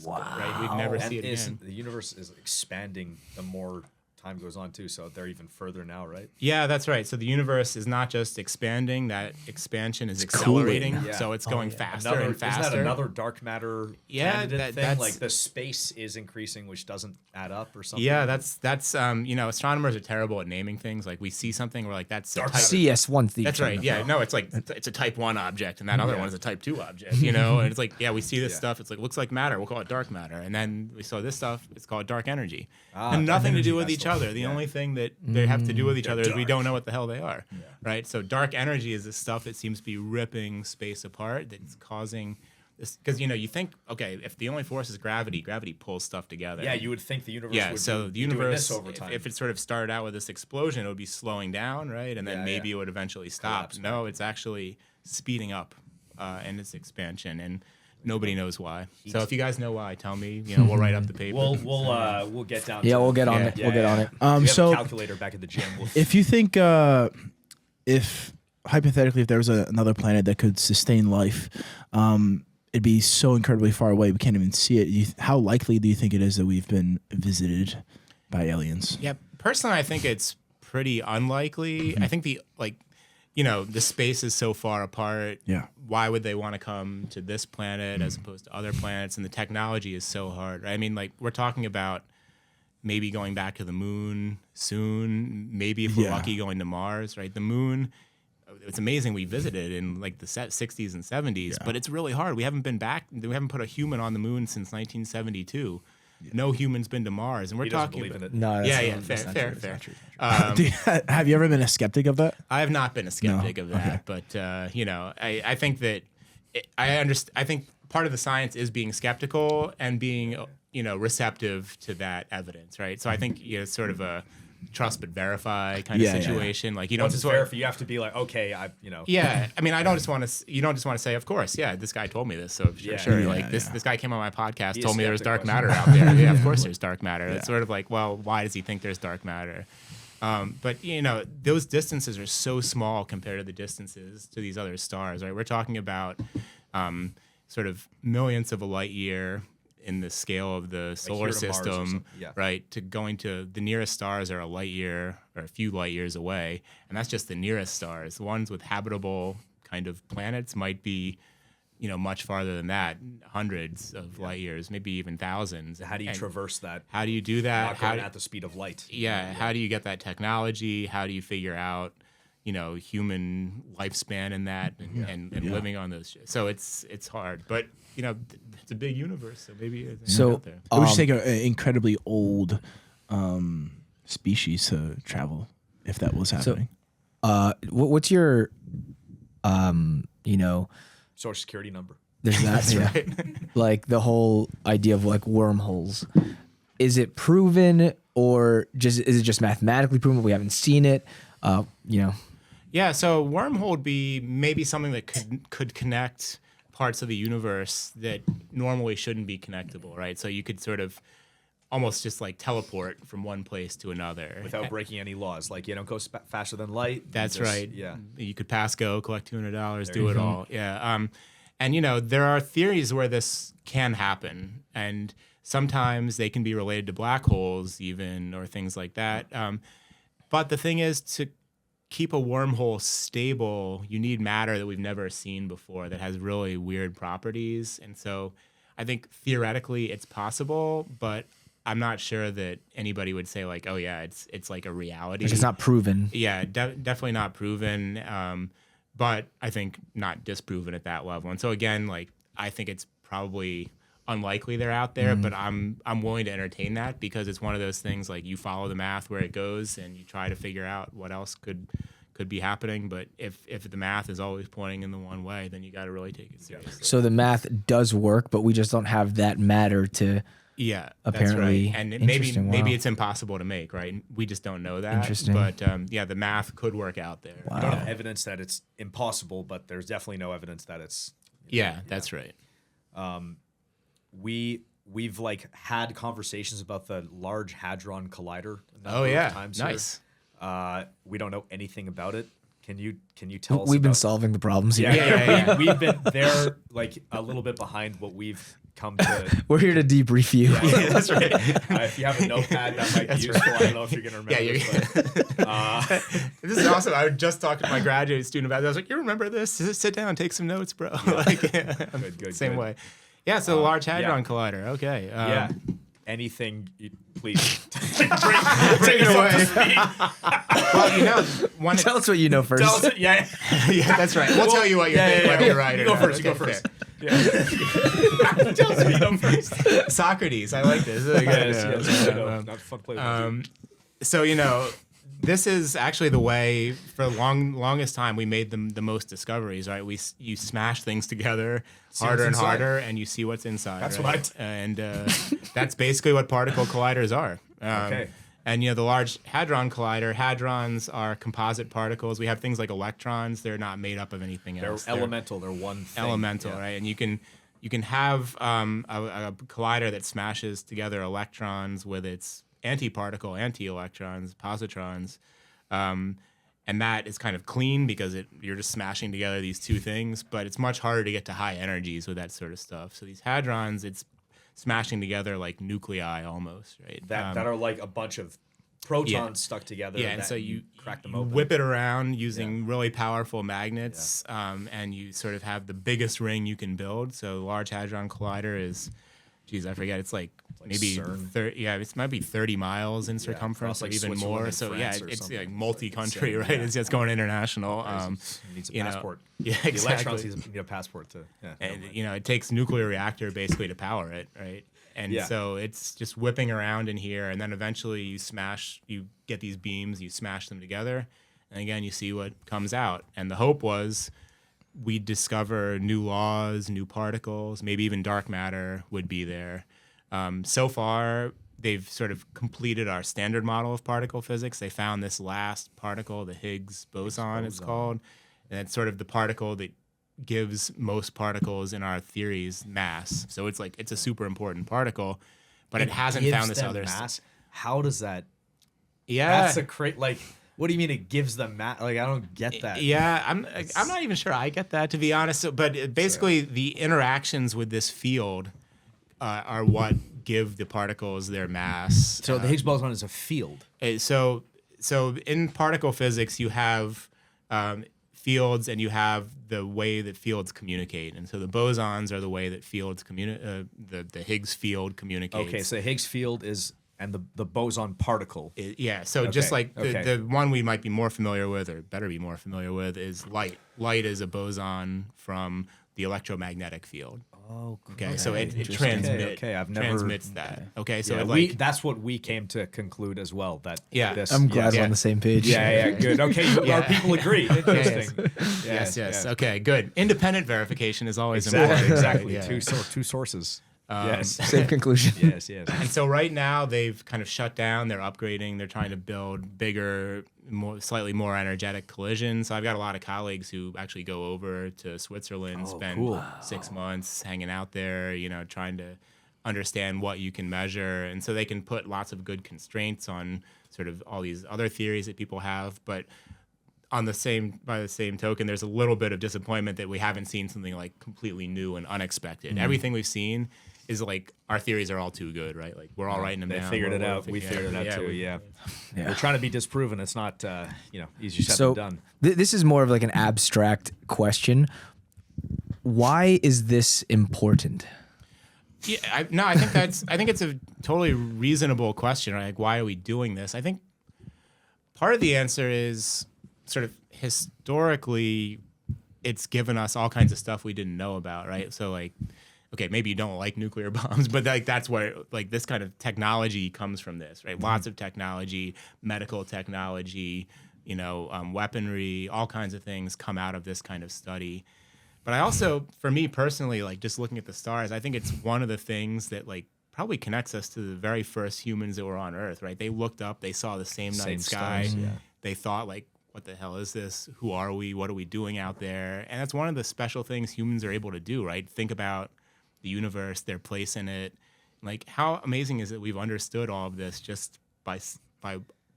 right? We'd never see it again. The universe is expanding the more time goes on too, so they're even further now, right? Yeah, that's right. So the universe is not just expanding; that expansion is accelerating. Yeah. So it's going faster and faster. Isn't that another dark matter candidate thing? That's like the space is increasing, which doesn't add up or something. Yeah, that's astronomers are terrible at naming things. Like we see something, we're like, that's Dark CS1. That's right. Yeah, no, it's like it's a type 1 object, and that other one is a type 2 object. And it's like, we see this stuff. It's like looks like matter. We'll call it dark matter, and then we saw this stuff. It's called dark energy, and nothing to do with each other. The only thing that they have to do with each other is we don't know what the hell they are, right? So dark energy is this stuff that seems to be ripping space apart, that's causing this. Because you think, okay, if the only force is gravity pulls stuff together. Yeah, you would think the universe would so be the universe, doing this over time. if it sort of started out with this explosion, it would be slowing down, right? And then maybe it would eventually stop. Collapse, no, it's actually speeding up in its expansion, and nobody knows why. So if you guys know why, tell me. We'll write up the paper. We'll get down. Yeah, to we'll get on it. We'll get on it. We So have a calculator back at the gym. if you think, if hypothetically, if there was another planet that could sustain life, it'd be so incredibly far away we can't even see it. How likely do you think it is that we've been visited by aliens? Yeah, personally, I think it's pretty unlikely. I think the space is so far apart. Yeah. Why would they want to come to this planet as opposed to other planets? And the technology is so hard, right? I mean, like we're talking about maybe going back to the moon soon. Maybe if we're lucky, going to Mars, right? The moon. It's amazing we visited in like the 60s and 70s, but it's really hard. We haven't been back. We haven't put a human on the moon since 1972. No human's been to Mars, and we're talking believe about in it. No, fair. Have you ever been a skeptic of that? I have not been a skeptic of that, but I think that I think part of the science is being skeptical and being receptive to that evidence, right? So I think sort of a trust but verify kind of situation. Like you don't Once just it's verify, you have to be like, okay, Yeah, I mean, I don't just want to. You don't just want to say, of course, this guy told me this, so sure. This guy came on my podcast, told me there was dark matter out there. Yeah, of course there's dark matter. It's sort of like, well, why does he think there's dark matter? But those distances are so small compared to the distances to these other stars, right? We're talking about sort of millionths of a light year in the scale of the solar system, right? To going to the nearest stars are a light year or a few light years away, and that's just the nearest stars. The ones with habitable kind of planets might be, much farther than that, hundreds of light years, maybe even thousands. How do you traverse that? How do you do that? Not going at the speed of light. Yeah. How do you get that technology? How do you figure out, human lifespan in that and living on those? So it's hard, but it's a big universe, so maybe it's out there. It would just take an incredibly old species to travel if that was happening. What's your, Social security number. there's that, Right. like the whole idea of like wormholes. Is it proven or is it just mathematically proven? We haven't seen it. Yeah, so wormhole would be maybe something that could connect parts of the universe that normally shouldn't be connectable, right? So you could sort of almost just like teleport from one place to another Without breaking any laws. Like, go faster than light. That's right. Yeah. You could pass go, collect $200, do it all. Yeah. And there are theories where this can happen, and sometimes they can be related to black holes even, or things like that. But the thing is, to keep a wormhole stable, you need matter that we've never seen before that has really weird properties. And so I think theoretically it's possible, but I'm not sure that anybody would say like, oh yeah, it's like a reality. It's not proven. Yeah, definitely not proven. But I think not disproven at that level. And so again, like I think it's probably unlikely they're out there, but I'm willing to entertain that because it's one of those things like you follow the math where it goes and you try to figure out what else could be happening. But if the math is always pointing in the one way, then you got to really take it seriously. So the math does work, but we just don't have that matter to. Yeah, apparently. that's right. And Interesting. maybe Wow. it's impossible to make, right? We just don't know that. Interesting. But yeah, the math could work out there. Wow. We don't have evidence that it's impossible, but there's definitely no evidence that it's. Yeah, that's right. We've like had conversations about the Large Hadron Collider. a Oh number of yeah, times here. nice. We don't know anything about it. Can you tell us? We've been about- solving the problems here. Yeah. We've been there like a little bit behind what we've come to. We're here to debrief you. Yeah, that's right. If you have a notepad, that might be useful. I don't know if you're gonna remember. This is awesome. I just talked to my graduate student about it. I was like, "You remember this? Sit down, take some notes, bro." Like, Good. same way. Yeah. So the Large Hadron Collider. Okay. Yeah. Anything, please. Take it away. Well, you know, one. Tell us what you know first. Tell us, yeah. Yeah, that's right. We'll tell you what you think, whether you're right or You go not. first. You go Okay, first. fair. Tell us what you know first. Socrates. I like this. This is good. Yes. Not fun to play with. So you know, this is actually the way for the longest time we made the most discoveries. Right? You smash things together harder and inside. harder, and you see what's inside. That's right. right. And that's basically what particle colliders are. Okay. And you know, the Large Hadron Collider, hadrons are composite particles. We have things like electrons; they're not made up of anything They're else. elemental. They're one thing. Elemental, Yeah. right? And you can have a collider that smashes together electrons with its antiparticle, anti-electrons, positrons, and that is kind of clean because you're just smashing together these two things. But it's much harder to get to high energies with that sort of stuff. So these hadrons, it's smashing together like nuclei almost, right? That are like a bunch of protons stuck together. Yeah, and that so you crack them you open. whip it around using really powerful magnets, and you sort of have the biggest ring you can build. So Large Hadron Collider is, geez, I forget, it's like maybe CERN. 30, yeah, it might be 30 miles in circumference, across, like, or even Switzerland more. and So France yeah, or it's something. like multi-country, Insane, right? yeah. It's just going international. Needs a you know, passport. yeah, The exactly. electrons need a passport to. Yeah, And you know, it takes nuclear reactor basically to power it, right? And Yeah. so it's just whipping around in here, and then eventually you get these beams, you smash them together, and again you see what comes out. And the hope was we discover new laws, new particles, maybe even dark matter would be there. So far, they've sort of completed our standard model of particle physics. They found this last particle, the Higgs boson, it's called, and it's sort of the particle that gives most particles in our theories mass. So it's a super important particle, but it hasn't Gives found this them other mass. How does that? Yeah. That's a great like. What do you mean it gives them mass? Like I don't get that. Yeah, I'm not even sure I get that, to be honest. So, but basically, the interactions with this field are what give the particles their mass. So the Higgs boson is a field. So in particle physics, you have fields and you have the way that fields communicate. And so the bosons are the way that fields the Higgs field communicates. Okay, so the Higgs field is and the boson particle. Yeah, so just Okay, like okay. the one we might be more familiar with, or better be more familiar with, is light. Light is a boson from the electromagnetic field. Oh, Okay, so it interesting. transmits. Okay, I've never- transmits that. Okay, so Yeah, it like that's what we came to conclude as well. That Yeah. this, I'm glad Yeah. we're on the same page. Yeah, good. Okay, Yeah. our people agree. Interesting. yes. yeah. Okay, good. Independent verification is always Exactly. important. Exactly. Yeah. Two sources. Yes. Same conclusion. Yes. And so right now they've kind of shut down. They're upgrading. They're trying to build bigger, slightly more energetic collisions. So I've got a lot of colleagues who actually go over to Switzerland, spend cool. 6 months hanging out there, trying to understand what you can measure. And so they can put lots of good constraints on sort of all these other theories that people have. But by the same token, there's a little bit of disappointment that we haven't seen something like completely new and unexpected. Everything we've seen is like our theories are all too good, right? Like we're all writing them They down. figured it We're out. We figured it out too. Yeah. We're trying to be disproven. It's not, easier said So than done. this is more of like an abstract question. Why is this important? Yeah, I think it's a totally reasonable question. Right? Like, why are we doing this? I think part of the answer is sort of historically, it's given us all kinds of stuff we didn't know about, right? So like, okay, maybe you don't like nuclear bombs, but like that's where like this kind of technology comes from this, right? Lots of technology, medical technology, weaponry, all kinds of things come out of this kind of study. But I also, for me personally, like just looking at the stars, I think it's one of the things that like probably connects us to the very first humans that were on Earth, right? They looked up, they saw the same night sky. stars, yeah. They thought like, what the hell is this? Who are we? What are we doing out there? And that's one of the special things humans are able to do, right? Think about the universe, their place in it. Like, how amazing is it we've understood all of this just by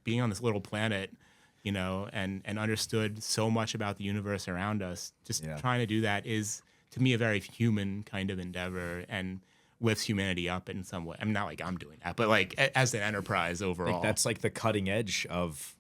being on this little planet, and understood so much about the universe around us. Just trying to do that is, to me, a very human kind of endeavor and lifts humanity up in some way. I mean, not like I'm doing that, but like as an enterprise overall. Like that's like the cutting edge of,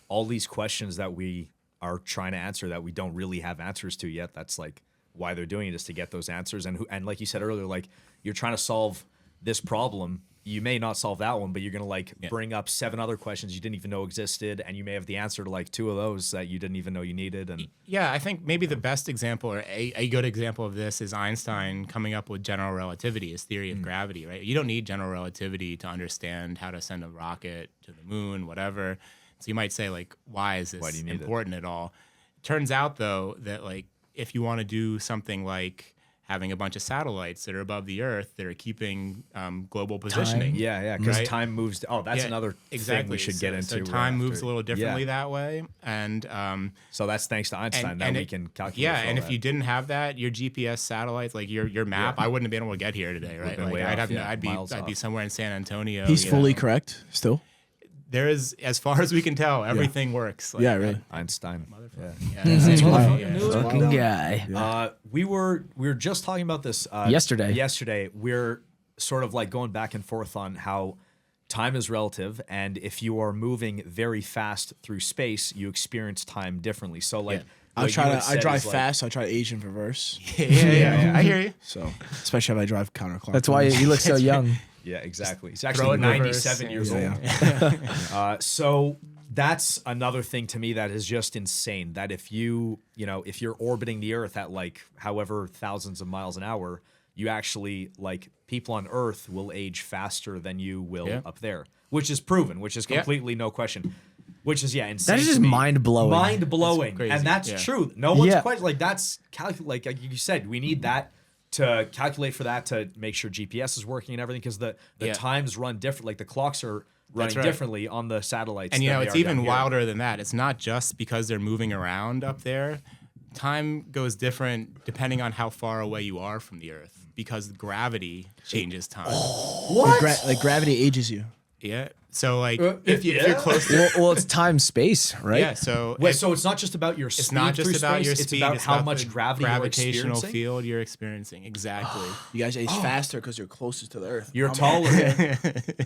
all these questions that we are trying to answer that we don't really have answers to yet. That's like why they're doing it, is to get those answers. And like you said earlier, like you're trying to solve this problem. You may not solve that one, but you're going to bring up 7 other questions you didn't even know existed. And you may have the answer to like 2 of those that you didn't even know you needed. And yeah, I think maybe the best example, or a good example of this, is Einstein coming up with general relativity, his theory of gravity, right? You don't need general relativity to understand how to send a rocket to the moon, whatever. So you might say, like, why is this important at all? It turns out, though, that like if you want to do something like having a bunch of satellites that are above the Earth that are keeping global positioning. Yeah, because time moves. That's another thing we should get into. So time moves a little differently that way. And so that's thanks to Einstein that we can calculate. Yeah, and if you didn't have that, your GPS satellites, like your map, I wouldn't have been able to get here today, right? Like I'd be somewhere in San Antonio. He's fully correct still. There is, as far as we can tell, everything works. Like, really. Einstein. Fucking guy. We were just talking about this Yesterday, we're sort of like going back and forth on how time is relative, and if you are moving very fast through space, you experience time differently. So like, I drive fast. So I try to age in reverse. Yeah. I hear you. So especially if I drive counterclockwise. That's why you look so young. Yeah, exactly. He's actually 97 years old. So that's another thing to me that is just insane. That if if you're orbiting the Earth at like however thousands of miles an hour, you actually, like, people on Earth will age faster than you will up there, which is proven, which is completely no question. Which is insane. That is just mind blowing. Mind blowing, and that's true. No one's quite like that's like you said. We need that to calculate for that, to make sure GPS is working and everything, because the times run different. Like the clocks are running differently on the satellites. And it's even wilder than that. It's not just because they're moving around up there. Time goes different depending on how far away you are from the Earth, because gravity changes time. What? Like gravity ages you. Yeah. So like if you're close to well, it's time space, right? Yeah. So so it's not just about your speed. It's not just about space, your it's speed. about it's how about much the gravitational field you're experiencing. Exactly. You guys age faster because you're closest to the Earth. You're taller.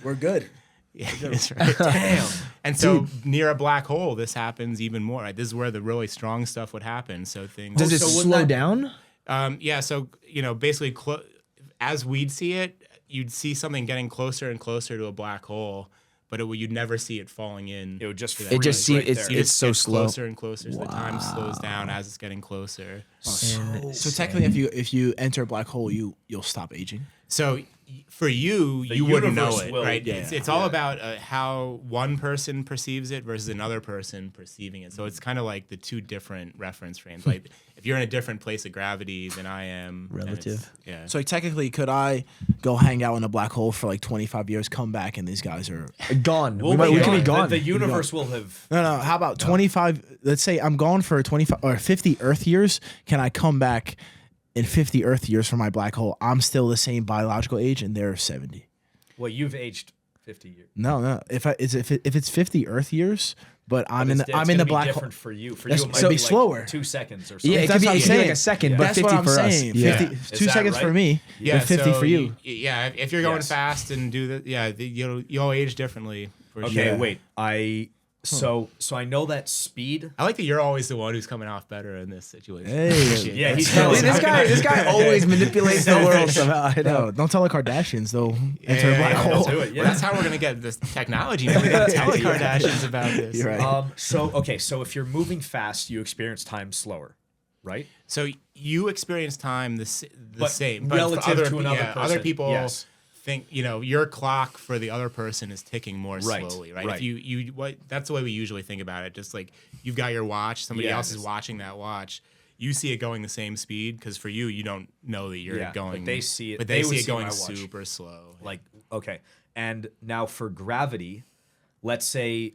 We're good. Yeah, that's right. Damn. And so near a black hole, this happens even more. Right? This is where the really strong stuff would happen. So things. Does it slow down? Yeah. So basically, as we'd see it, you'd see something getting closer and closer to a black hole, but you'd never see it falling in. It would just. It's so slow. Closer and closer. So the time slows down as it's getting closer. So technically, if you enter a black hole, you'll stop aging. So for you wouldn't know it, right? Yeah, it's all about how one person perceives it versus another person perceiving it. So it's kind of like the two different reference frames. Like if you're in a different place of gravity than I am, relative. Yeah. So technically, could I go hang out in a black hole for like 25 years, come back, and these guys are gone? We could be gone. The universe will have. No. How about 25? Let's say I'm gone for 25 or 50 Earth years. Can I come back in 50 Earth years from my black hole? I'm still the same biological age, and they're 70. Well, you've aged 50 years. No. If it's 50 Earth years, but I'm in the black hole. Different for you. For That's, you, it might so be be slower. Like 2 seconds or something. Yeah, it could be like a second, but That's 50 what I'm for saying. us. 50, Is 2 that seconds right? for me, but 50 so for you. If you're going fast and do you'll age differently. For Okay, sure. wait. So I know that speed. I like that you're always the one who's coming off better in this situation. Hey, Yeah, he's This guy always manipulates the world somehow. I know. no, don't tell the Kardashians they'll enter a yeah, black yeah, hole. do it. Well, that's how we're gonna get this technology. Now we gotta tell the Kardashians about this. You're right. So if you're moving fast, you experience time slower, right? So you experience time the same, relative for to another other person, people yes. think your clock for the other person is ticking more Right, slowly, right? right. If that's the way we usually think about it. Just like you've got your watch, somebody Yeah, else is it's- watching that watch. You see it going the same speed because for you don't know that you're Yeah, going. but they see it- But they they would see it see going my watch. super slow. Like, okay. And now for gravity, let's say,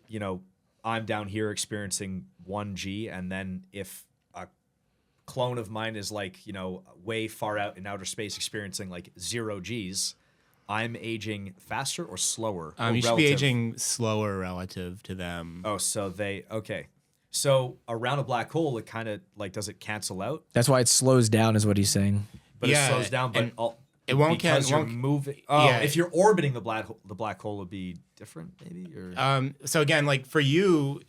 I'm down here experiencing 1G, and then if a clone of mine is like, way far out in outer space experiencing like 0Gs, I'm aging faster or slower? Or You should be relative? aging slower relative to them. Oh, okay. So around a black hole, it kind of like, does it cancel out? That's why it slows down, is what he's saying. But Yeah, it slows down, but and it won't because you're won't- moving. yeah. If you're orbiting the black hole would be different, maybe. Or So again, like for you,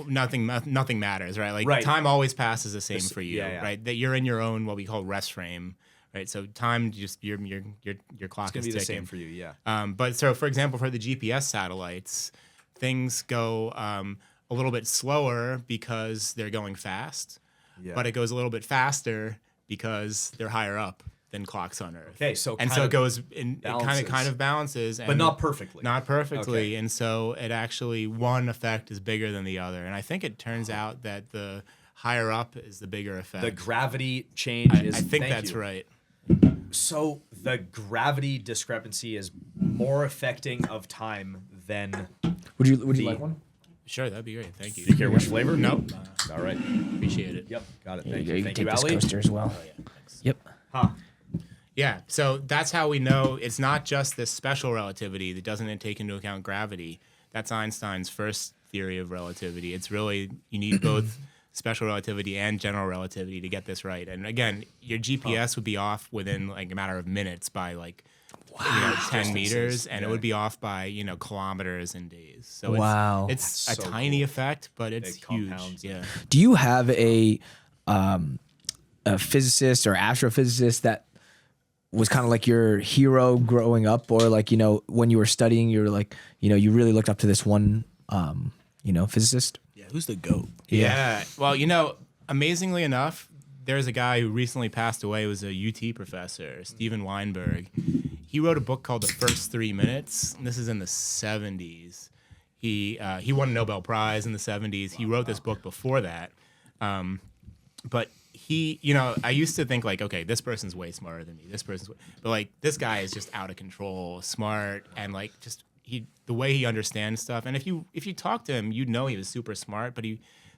nothing matters, right? Like Right. time always passes the same for you, yeah, yeah. right? That you're in your own what we call rest frame, right? So time just your clock it's gonna is be the ticking. same for you, yeah. But so for example, for the GPS satellites, things go a little bit slower because they're going fast, Yeah. but it goes a little bit faster because they're higher up than clocks on Earth. Okay, so and kind so of it goes in, it kind balances. of balances, But and not perfectly. Not perfectly, Okay. and so it actually one effect is bigger than the other, and I think it turns out that the higher up is the bigger effect. The gravity change I is. think thank that's you. right. So the gravity discrepancy is more affecting of time than. Would you The- like one? Sure, that'd be great. Thank you. Do you care which flavor? No, All right. appreciate it. Yep. Got it. You Thank can you. Thank take you, this Ali. coaster as well. Yep. Huh. Yeah, so that's how we know it's not just this special relativity that doesn't take into account gravity. That's Einstein's first theory of relativity. It's really, you need both special relativity and general relativity to get this right. And again, your GPS would be off within like a matter of minutes by like 10 meters, and it would be off by kilometers and days. So Wow. it's That's a so tiny cool. effect, but it's Big huge. compounds. Yeah. Do you have a physicist or astrophysicist that was kind of like your hero growing up, or like when you were studying, you were like you really looked up to this one physicist? Yeah, who's the goat? Yeah. Well, amazingly enough, there's a guy who recently passed away. Who was a UT professor, Steven Weinberg. He wrote a book called The First 3 Minutes. And this is in the 70s. He won a Nobel Prize in the 70s. He wrote this book before that. But he, I used to think like, okay, this person's way smarter than me. But like this guy is just out of control, smart, and like just the way he understands stuff. And if you talk to him, you'd know he was super smart. But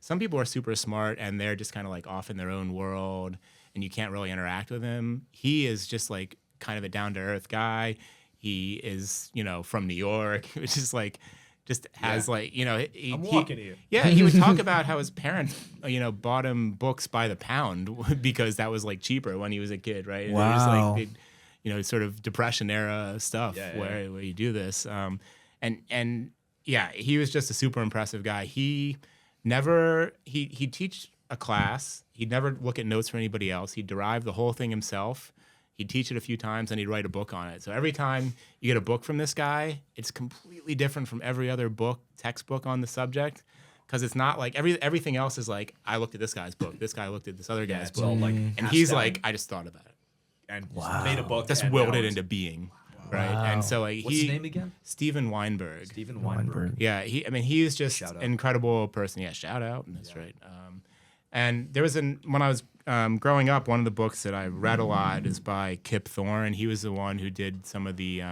some people are super smart and they're just kind of like off in their own world, and you can't really interact with him. He is just like kind of a down to earth guy. He is, from New York, which is like. Just has I'm walking to you. Yeah, he would talk about how his parents, bought him books by the pound because that was like cheaper when he was a kid, right? And it was Wow. like, sort of Depression era stuff Yeah, where you do this. And yeah, he was just a super impressive guy. He'd teach a class. He'd never look at notes from anybody else. He'd derive the whole thing himself. He'd teach it a few times and he'd write a book on it. So every time you get a book from this guy, it's completely different from every other textbook on the subject. Because it's not like everything else is like, I looked at this guy's book, this guy looked at this other guy's It's book. all like. And passed he's down like, I just thought about it. and just made a book. Just and willed now it it's- into being. Right. And so like What's his name again? Steven Weinberg. Steven Weinberg. Yeah, he is just Shout out. an incredible person. Yeah, shout out. That's right. And there was when I was growing up, one of the books that I read a lot is by Kip Thorne. He was the one who did some of the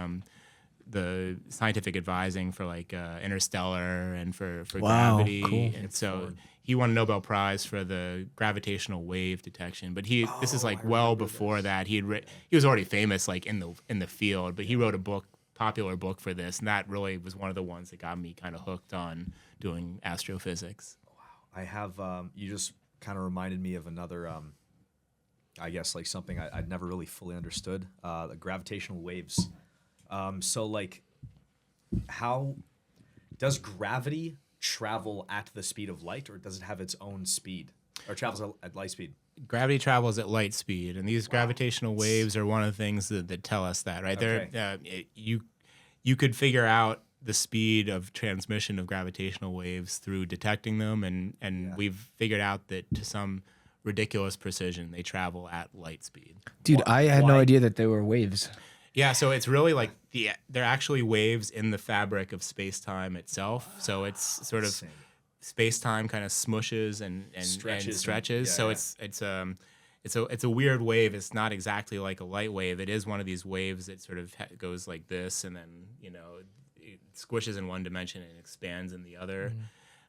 scientific advising for like Interstellar and for Wow, gravity. cool. And so he won a Nobel Prize for the gravitational wave detection. But this is like well before that. He was already famous like in the field, but he wrote a popular book for this, and that really was one of the ones that got me kind of hooked on doing astrophysics. I have. You just kind of reminded me of another. I guess like something I'd never really fully understood. The gravitational waves. So like, how does gravity travel at the speed of light, or does it have its own speed, or travels at light speed? Gravity travels at light speed, and these gravitational waves are one of the things that tell us that, right? Okay. You could figure out the speed of transmission of gravitational waves through detecting them, and we've figured out that to some ridiculous precision, they travel at light speed. Dude, I had no Why? idea that they were waves. Yeah, so it's really like they're actually waves in the fabric of space-time itself. So it's sort of space-time kind of smushes and stretches. So it's a weird wave. It's not exactly like a light wave. It is one of these waves that sort of goes like this, and then it squishes in one dimension and expands in the other.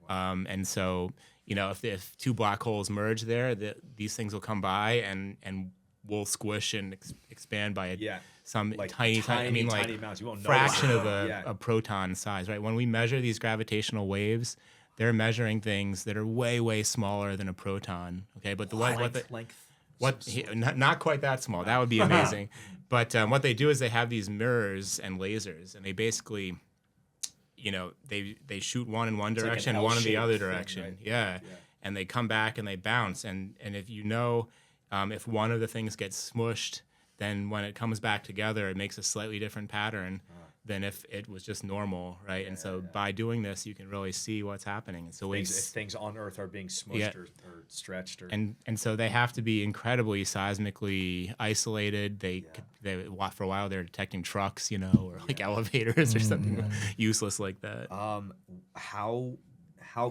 And so if two black holes merge there, these things will come by and will squish and expand by some Like tiny amounts. You won't fraction notice. of a proton size, right? When we measure these gravitational waves, they're measuring things that are way, way smaller than a proton. Okay, but not quite that small. That would be amazing. But what they do is they have these mirrors and lasers, and they basically, they shoot one in one direction, an one in the other L-shaped thing, direction. right? Yeah, and they come back and they bounce. And if if one of the things gets smushed, then when it comes back together, it makes a slightly different pattern than if it was just normal, right? And so by doing this, you can really see what's happening. And so If things on Earth are being smushed or stretched, and so they have to be incredibly seismically isolated. They for a while they're detecting trucks, or like elevators or something useless like that. how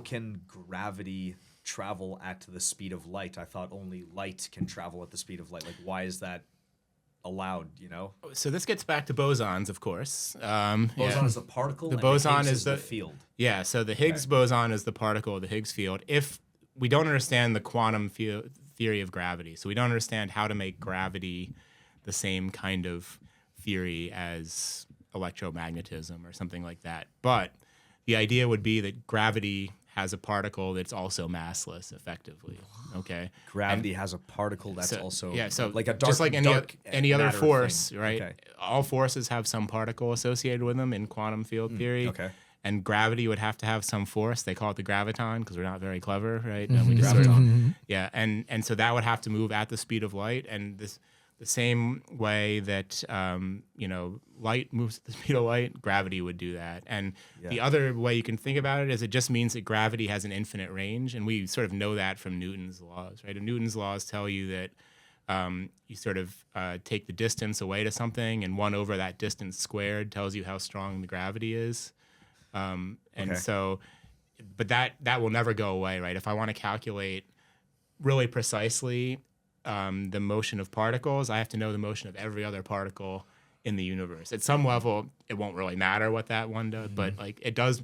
can gravity travel at the speed of light? I thought only light can travel at the speed of light. Like, why is that allowed? So this gets back to bosons, of course. Boson is the particle. The and boson Higgs is the field. Yeah, so the Higgs boson is the particle of the Higgs field. If we don't understand the quantum theory of gravity, so we don't understand how to make gravity the same kind of theory as electromagnetism or something like that. But the idea would be that gravity has a particle that's also massless, effectively. Okay, Gravity has a particle that's also like a dark, just like any other matter force, thing. right? Okay. All forces have some particle associated with them in quantum field theory. okay. And gravity would have to have some force. They call it the graviton because we're not very clever, right? And we just sort of, and so that would have to move at the speed of light, and the same way that light moves at the speed of light, gravity would do that. And the other way you can think about it is it just means that gravity has an infinite range, and we sort of know that from Newton's laws, right? And Newton's laws tell you that you sort of take the distance away to something, and 1 over that distance squared tells you how strong the gravity is. So, but that will never go away, right? If I want to calculate really precisely the motion of particles, I have to know the motion of every other particle in the universe. At some level, it won't really matter what that one does, but like it does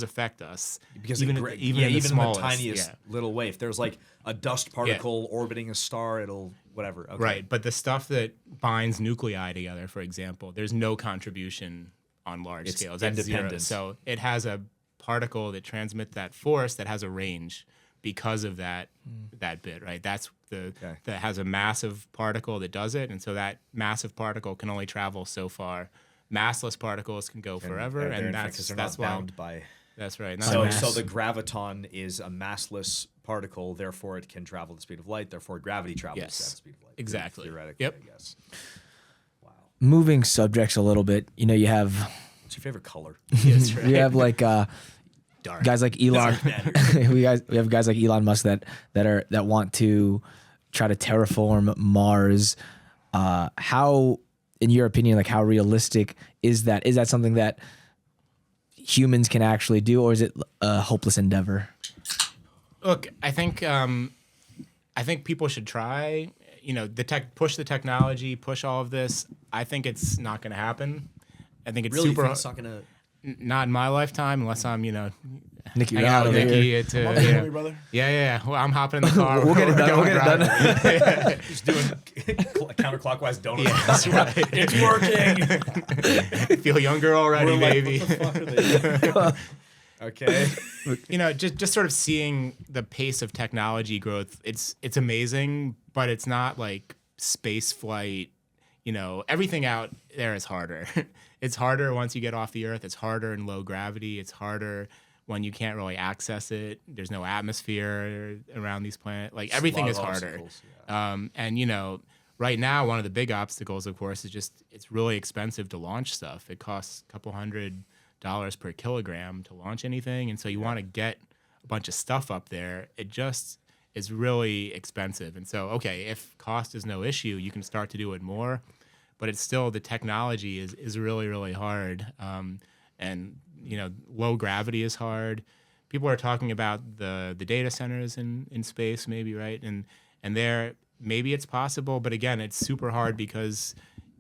affect us Because even in the smallest, tiniest little wave. If there's like a dust particle orbiting a star, it'll whatever. Okay. Right. But the stuff that binds nuclei together, for example, there's no contribution on large scales. That's zero. Independent. So it has a particle that transmits that force that has a range because of that bit, right? That's that has a massive particle that does it, and so that massive particle can only travel so far. Massless particles can go forever, and that's not why. bound by. That's right. So the graviton is a massless particle, therefore it can travel at the speed of light. Therefore, gravity travels at the speed of light. Exactly. Theoretically, Yep. I guess. Wow. Moving subjects a little bit, you have What's your favorite color? Yes, right. you have like guys like Elon. we have guys like Elon Musk that want to try to terraform Mars. How, in your opinion, like how realistic is that? Is that something that humans can actually do, or is it a hopeless endeavor? Look, I think people should try. Push the technology, push all of this. I think it's not going to happen. I think it's Really, super. it's not gonna. Not in my lifetime, unless I'm, Nicky hang out with Rod over Nicky. here. brother. Yeah. Well, I'm hopping in the car. We'll get it done. We'll get it done. Just doing counterclockwise donuts. Yeah, that's right. It's working. Feel younger already, We're like, baby. what the fuck are they? Okay. Just sort of seeing the pace of technology growth. It's amazing, but it's not like space flight. Everything out there is harder. It's harder once you get off the Earth. It's harder in low gravity. It's harder when you can't really access it. There's no atmosphere around these planets. Like everything is harder. And you know, right now, one of the big obstacles, of course, is just it's really expensive to launch stuff. It costs a couple $100 per kilogram to launch anything, and so you want to get a bunch of stuff up there. It just is really expensive. And so, okay, if cost is no issue, you can start to do it more, but it's still the technology is really, really hard. And you know, low gravity is hard. People are talking about the data centers in space, maybe, right? And there maybe it's possible, but again, it's super hard because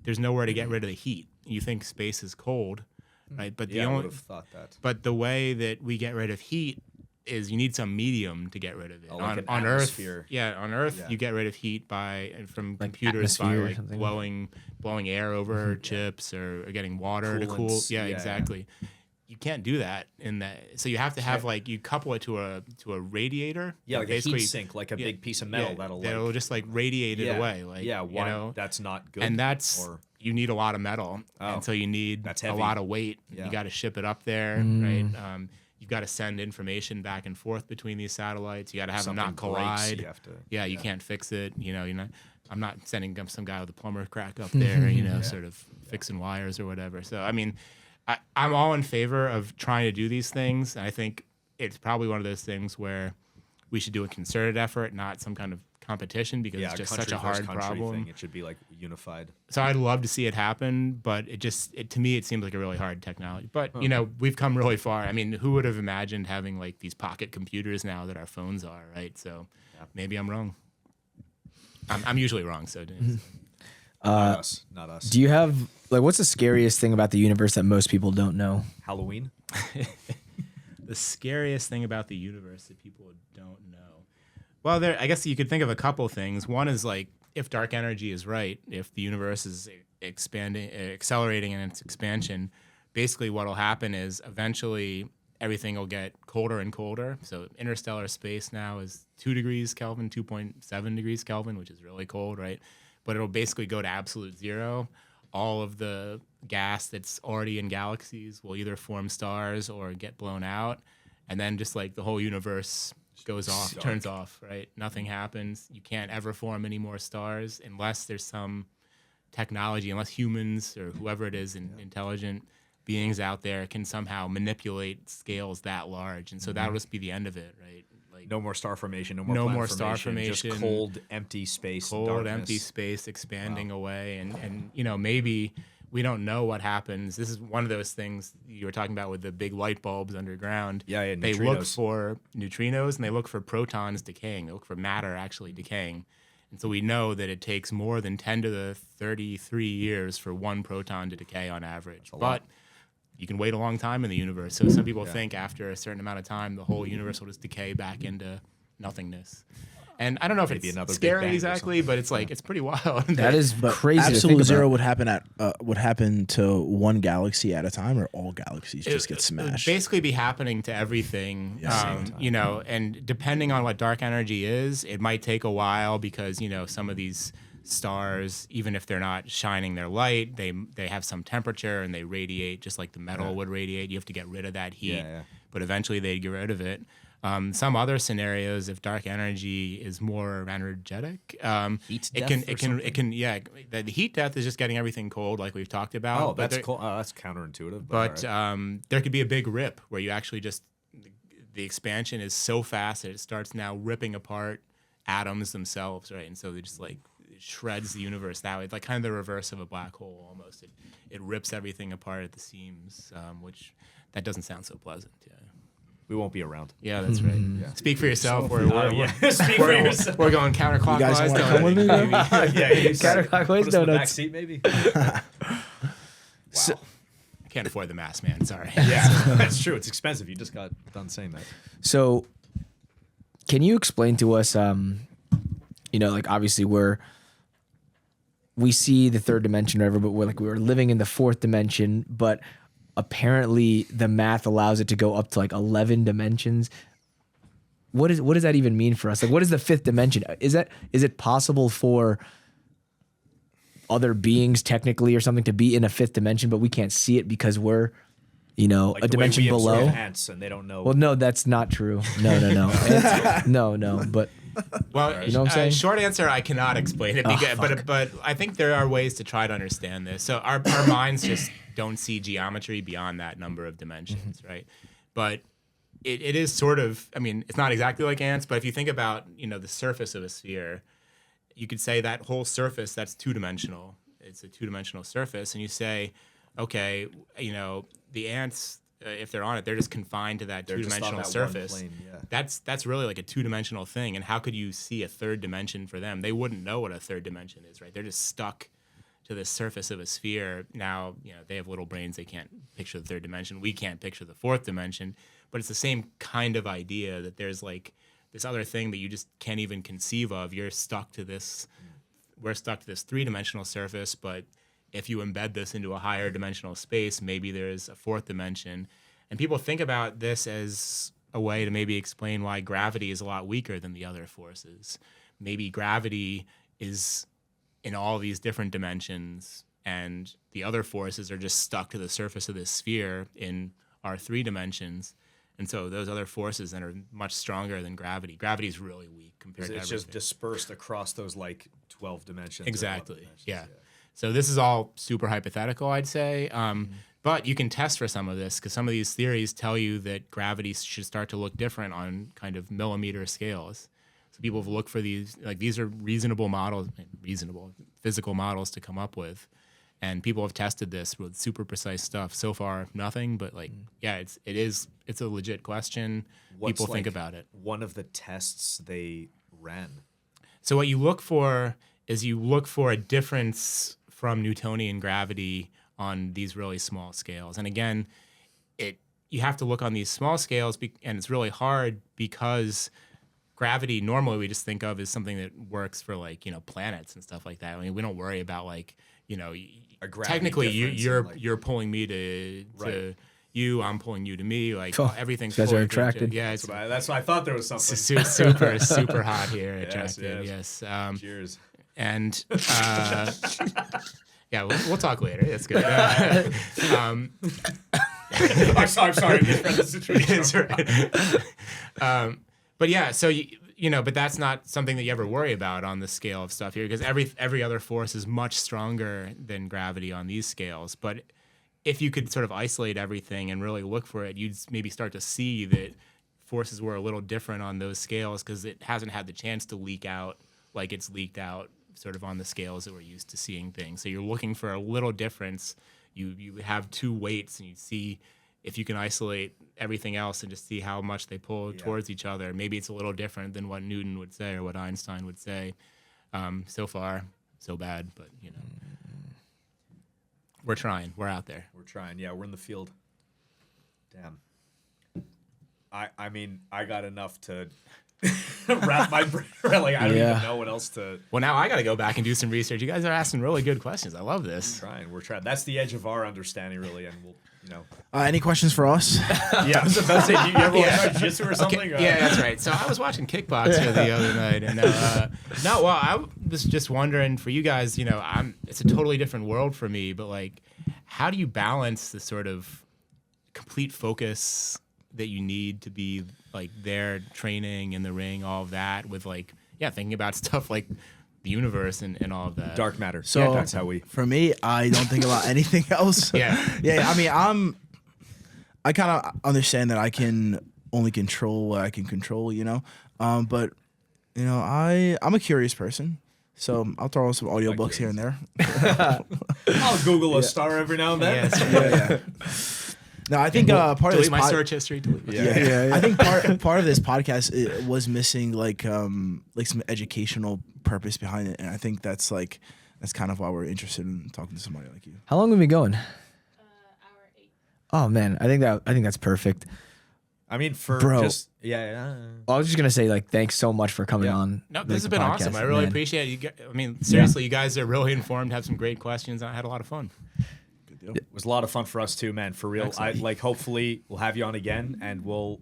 there's nowhere to get rid of the heat. You think space is cold, right? But I would have thought that. But the way that we get rid of heat is you need some medium to get rid of it. Like an on Earth, atmosphere. on Earth, you get rid of heat from computers by atmosphere or like something. blowing air over chips or getting water to cool. Coolants. Yeah, exactly. You can't do that in that. So you have to have like you couple it to a radiator. Yeah, like a basically- heat sink, like a big piece of metal that'll like, just like radiate it away. Like why you know, that's not good. and that's or you need a lot of metal, and so you need That's a heavy. lot of weight. Yeah. You got to ship it up there, right? You've got to send information back and forth between these satellites. You got to have them not Something breaks, collide. you have to- you can't fix it. You know, I'm not sending some guy with a plumber crack up there, you know, sort of fixing wires or whatever. So I mean, I'm all in favor of trying to do these things. And I think it's probably one of those things where we should do a concerted effort, not some kind of competition, because it's just such a hard problem. Thing. It should be like unified. So I'd love to see it happen, but to me it seems like a really hard technology. But you know, we've come really far. I mean, who would have imagined having like these pocket computers now that our phones are, right? So maybe I'm wrong. I'm usually wrong. So Not us. Do you have like what's the scariest thing about the universe that most people don't know? Halloween? the scariest thing about the universe that people don't know. Well, I guess you could think of a couple things. One is like if dark energy is right, if the universe is accelerating in its expansion, basically what will happen is eventually everything will get colder and colder. So interstellar space now is 2 degrees Kelvin, 2.7 degrees Kelvin, which is really cold, right? But it'll basically go to absolute zero. All of the gas that's already in galaxies will either form stars or get blown out. And then just like the whole universe goes off, turns off, right? Nothing happens. You can't ever form any more stars unless there's some technology, unless humans or whoever it is, intelligent beings out there can somehow manipulate scales that large. And so that'll just be the end of it, right? Like No more star formation. No No more more planet star formation. Just cold, empty space. cold, darkness. empty space expanding away. And you know, maybe we don't know what happens. This is one of those things you were talking about with the big light bulbs underground. Yeah, They look neutrinos. for neutrinos and they look for protons decaying. They look for matter actually decaying. And so we know that it takes more than 10 to the 33 years for one proton to decay on average. But you can wait a long time in the universe. So some people think after a certain amount of time, the whole universe will just decay back into nothingness. And I don't know if Maybe it's another Big scary Bang or exactly, but it's like it's pretty wild. That is But crazy to think absolute about. zero would happen to one galaxy at a time, or all galaxies just get It would smashed. basically be happening to everything, you know, and depending on what dark energy is, it might take a while because, you know, some of these stars, even if they're not shining their light, they have some temperature and they radiate just like the metal would radiate. You have to get rid of that heat, but eventually they get rid of it. Some other scenarios, if dark energy is more energetic, Heat it death can or it can it can the heat death is just getting everything cold, like we've talked about. Oh, but that's there- cool. Oh, that's counterintuitive. But all right. there could be a big rip where you actually just the expansion is so fast that it starts now ripping apart atoms themselves, right? And so they just like it shreds the universe that way. It's like kind of the reverse of a black hole almost. It rips everything apart at the seams, which that doesn't sound so pleasant. Yeah. We won't be around. Yeah, that's right. Speak for yourself. We're Speak for yourself. we're going counterclockwise. guys wanna don't come with me, maybe. Counterclockwise Put us in the back donuts. seat, maybe. I can't afford the mask, man. Sorry. Yeah, that's true. It's expensive. You just got done saying that. So, can you explain to us, you know, like obviously we see the third dimension or whatever, but we're living in the fourth dimension, but apparently the math allows it to go up to like 11 dimensions. What does that even mean for us? Like, what is the fifth dimension? Is it possible for other beings technically or something to be in a fifth dimension, but we can't see it because we're Like a the way dimension we observe below. ants, and they don't know. Well, no, that's not true. No. No. But Well, you know what I'm saying? Short answer, I cannot explain it, but I think there are ways to try to understand this. So our minds just don't see geometry beyond that number of dimensions, right? But it is sort of, I mean, it's not exactly like ants, but if you think about, the surface of a sphere, you could say that whole surface, that's two-dimensional. It's a two-dimensional surface, and you say, okay, the ants, if they're on it, they're just confined to that two-dimensional surface. Plane, yeah. That's really like a two-dimensional thing, and how could you see a third dimension for them? They wouldn't know what a third dimension is, right? They're just stuck to the surface of a sphere. Now, they have little brains, they can't picture the third dimension. We can't picture the fourth dimension, but it's the same kind of idea that there's like this other thing that you just can't even conceive of. We're stuck to this three-dimensional surface, but if you embed this into a higher dimensional space, maybe there's a fourth dimension. And people think about this as a way to maybe explain why gravity is a lot weaker than the other forces. Maybe gravity is in all these different dimensions, and the other forces are just stuck to the surface of this sphere in our three dimensions. And so those other forces then are much stronger than gravity. Gravity is really weak compared to It's everything. just dispersed across those 12 dimensions. or 11 Exactly. dimensions, Yeah. So this is all super hypothetical, I'd say. But you can test for some of this, because some of these theories tell you that gravity should start to look different on kind of millimeter scales. So people have looked for these, like these are reasonable physical models to come up with. And people have tested this with super precise stuff. So far, nothing, but it's a legit question. What's People think about it. One of the tests they ran. So what you look for is a difference from Newtonian gravity on these really small scales. And again, you have to look on these small scales, and it's really hard because gravity normally we just think of as something that works for planets and stuff like that. I mean, we don't worry about A gravity technically difference you're pulling me to Right. you, I'm pulling you to me, everything's you guys are fully attracted. Yeah, it's That's why I thought there was something. super hot here, Yes, attractive. yes. Yes. Cheers. And yeah, we'll talk later. That's good. I'm sorry. Misread the situation. That's right. But yeah, so but that's not something that you ever worry about on the scale of stuff here, because every other force is much stronger than gravity on these scales. But if you could sort of isolate everything and really look for it, you'd maybe start to see that forces were a little different on those scales because it hasn't had the chance to leak out like it's leaked out sort of on the scales that we're used to seeing things. So you're looking for a little difference. You have two weights, and you see if you can isolate everything else and just see how much they pull towards each other. Maybe it's a little different than what Newton would say or what Einstein would say. So far, so bad, but we're trying. We're out there. We're trying. Yeah, we're in the field. Damn. I mean, I got enough to wrap my brain. Like, I don't even know what else to. Well, now I got to go back and do some research. You guys are asking really good questions. I love this. We're trying. That's the edge of our understanding, really, and we'll. Any questions for us? Yeah, I was about to say, do you ever watch jiu-jitsu or something? Yeah, that's right. So I was watching Kickboxer the other night, and I was just wondering for you guys. It's a totally different world for me, but how do you balance the sort of complete focus that you need to be there training in the ring, all of that, with thinking about stuff like the universe and all of that. Dark matter. So that's how we. For me, I don't think about anything else. Yeah. I mean, I kind of understand that I can only control what I can control, but I'm a curious person, so I'll throw on some audiobooks here and there. I'll Google a star every now and then. Yeah. No, I think part of this delete my search history. I think part of this podcast was missing some educational purpose behind it, and I think that's kind of why we're interested in talking to somebody like you. How long have we been going? Hour 8. Oh man, I think that's perfect. I mean, for Bro. just yeah. I was just gonna say thanks so much for coming on. No, this has the been podcast, awesome. I really man. appreciate it. I mean, seriously, you guys are really informed, have some great questions. I had a lot of fun. It was a lot of fun for us too, man. For real. Hopefully we'll have you on again, and we'll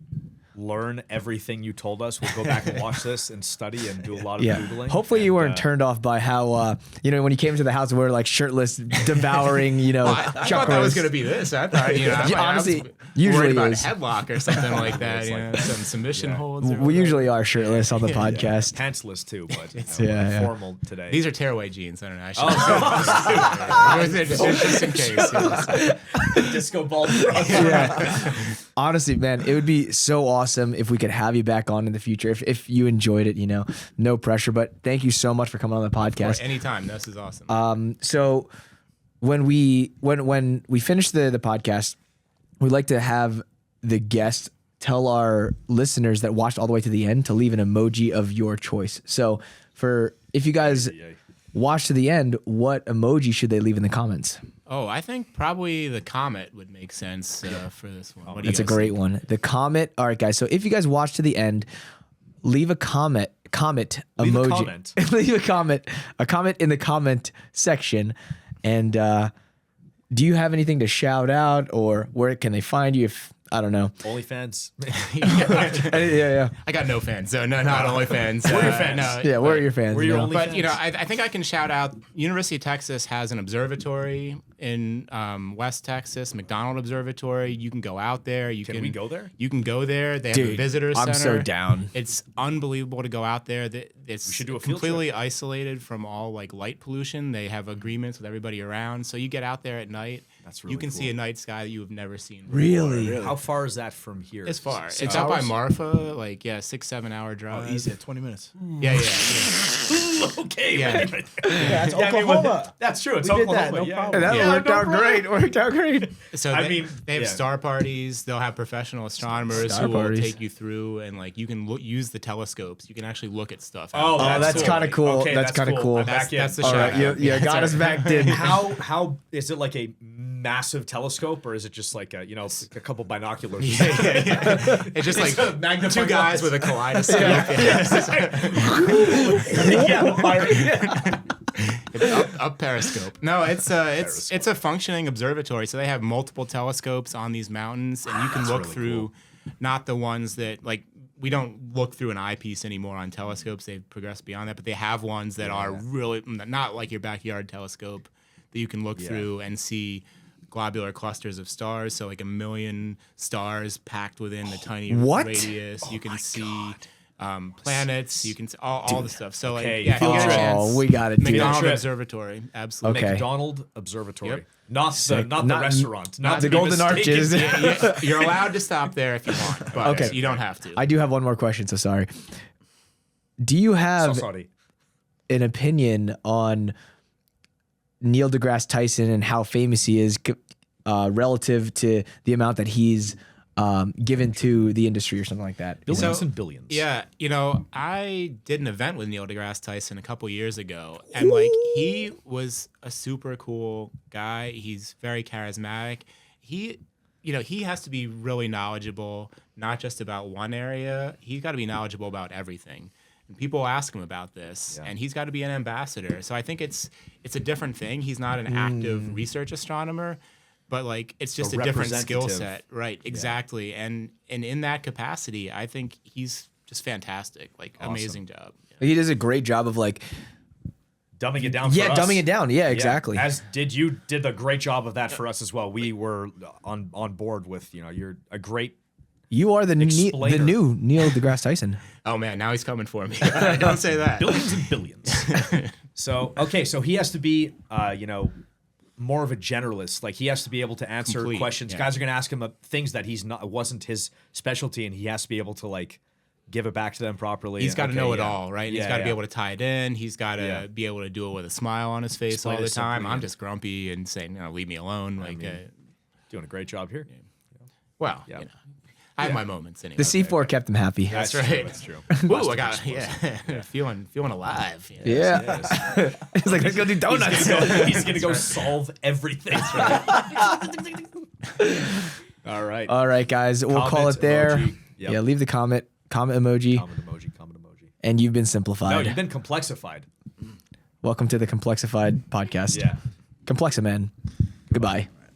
learn everything you told us. We'll go back and watch this and study and do a lot of Yeah. Googling. Hopefully you weren't And, turned off by how, when you came to the house, we were like shirtless, devouring, I thought that was going to be this. I thought, honestly, I was usually worried about is. a headlock or something like that. Some submission holds. Or We whatever. usually are shirtless on the podcast. pantsless too, but yeah. formal today. These are tearaway jeans. I don't know. I should just in case. Yes. disco ball. Yeah. Honestly, man, it would be so awesome if we could have you back on in the future. If you enjoyed it, no pressure. But thank you so much for coming on the podcast. Anytime. This is awesome. So when we finish the podcast, we'd like to have the guest tell our listeners that watched all the way to the end to leave an emoji of your choice. So if you guys watch to the end, what emoji should they leave in the comments? Oh, I think probably the comet would make sense for this one. What do you That's a guys great think? one. The comet. All right, guys. So if you guys watch to the end, leave a comment Leave a emoji. comment. Leave a comment in the comment section. And do you have anything to shout out, or where can they find you? If I don't know. OnlyFans. Yeah. I got no fans. So no, not only fans. Where are your fans? No, Yeah, where are your fans? Where are your No. only But fans? I think I can shout out. University of Texas has an observatory in West Texas, McDonald Observatory. You can go out there. Can we go there? You can go there. They have a Dude, visitor center. I'm so down. It's unbelievable to go out there. It's should do a field completely isolated from all like light pollution. They have agreements with everybody around, so you get out there at night. That's really you can cool. see a night sky that you have never seen before. Really? How far is that from here? It's far. 6 It's out by hours? Marfa, 6-7 hour drive. Easy at 20 minutes. Yeah. Okay. Yeah. wait. Yeah, it's Yeah, I mean, Oklahoma. that's true. It's We did Oklahoma. that, no yeah. problem. That Yeah, worked no out problem. great. Worked out great. So I they, mean, they have yeah. star parties. They'll have professional astronomers Star who will parties. take you through, and you can use the telescopes. You can actually look at stuff. Oh, Oh, that's cool. kind of cool. Okay, that's kind of cool. I'm back in. That's the All shout right, you, out. you got us back in. How is it like a massive telescope, or is it just like a couple binoculars? It's just It's a magnifying two guys glass. with a kaleidoscope. Up periscope. No, it's a functioning observatory. So they have multiple telescopes on these mountains, and you can look really through not the ones that we don't look through an eyepiece anymore on telescopes. They've progressed beyond that, but they have ones that are really not like your backyard telescope that you can look through and see globular clusters of stars. So like 1 million stars packed within the tiny What? radius. You can see planets. You can see all the stuff. So Okay, if you get a trip. chance, Oh, we got it, dude. McDonald trip. Observatory, absolutely. Okay. McDonald Observatory, Yep. not the Not- restaurant, not to the be Golden mistaken. Arches. You're allowed to stop there if you want, but Okay. you don't have to. I do have one more question, so sorry. Do you So have sorry. an opinion on Neil deGrasse Tyson and how famous he is relative to the amount that he's given to the industry or something like that? Billions So- and billions. Yeah, I did an event with Neil deGrasse Tyson a couple years ago, and he was a super cool guy. He's very charismatic. He has to be really knowledgeable, not just about one area. He's got to be knowledgeable about everything. And people ask him about this, and he's got to be an ambassador. So I think it's a different thing. He's not an active research astronomer, but it's just a different skill representative. set. Right, exactly. And in that capacity, I think he's just fantastic. Amazing job. Yeah. He does a great job of Dumbing it down for us. dumbing it down. Yeah, exactly. As did a great job of that for us as well. We were on board with, you're a great You are the Explainer. new Neil deGrasse Tyson. Oh man, now he's coming for me. Don't say that. billions and billions. So he has to be more of a generalist. He has to be able to answer Complete, questions. yeah. Guys are going to ask him things that wasn't his specialty, and he has to be able to give it back to them properly. He's got to Okay, know it yeah. all, right? Yeah, He's got to be yeah. able to tie it in. He's got to Yeah. be able to do it with a smile on his face Explain all the it time. simply, I'm yeah. just grumpy and saying, leave me alone. Doing a great job here. Yeah. I have my moments anyway. The C4 kept him happy. That's true, right. that's true. Ooh, I got feeling alive. Yeah. He's like, let's go do donuts. He's gonna go solve everything. All right. All right, guys. We'll call Comment it there. emoji. Yep. Yeah, leave the comment emoji. Comment emoji. And you've been No, simplified. you've been complexified. Welcome to the Complexified podcast. Yeah. Compleximan. Goodbye.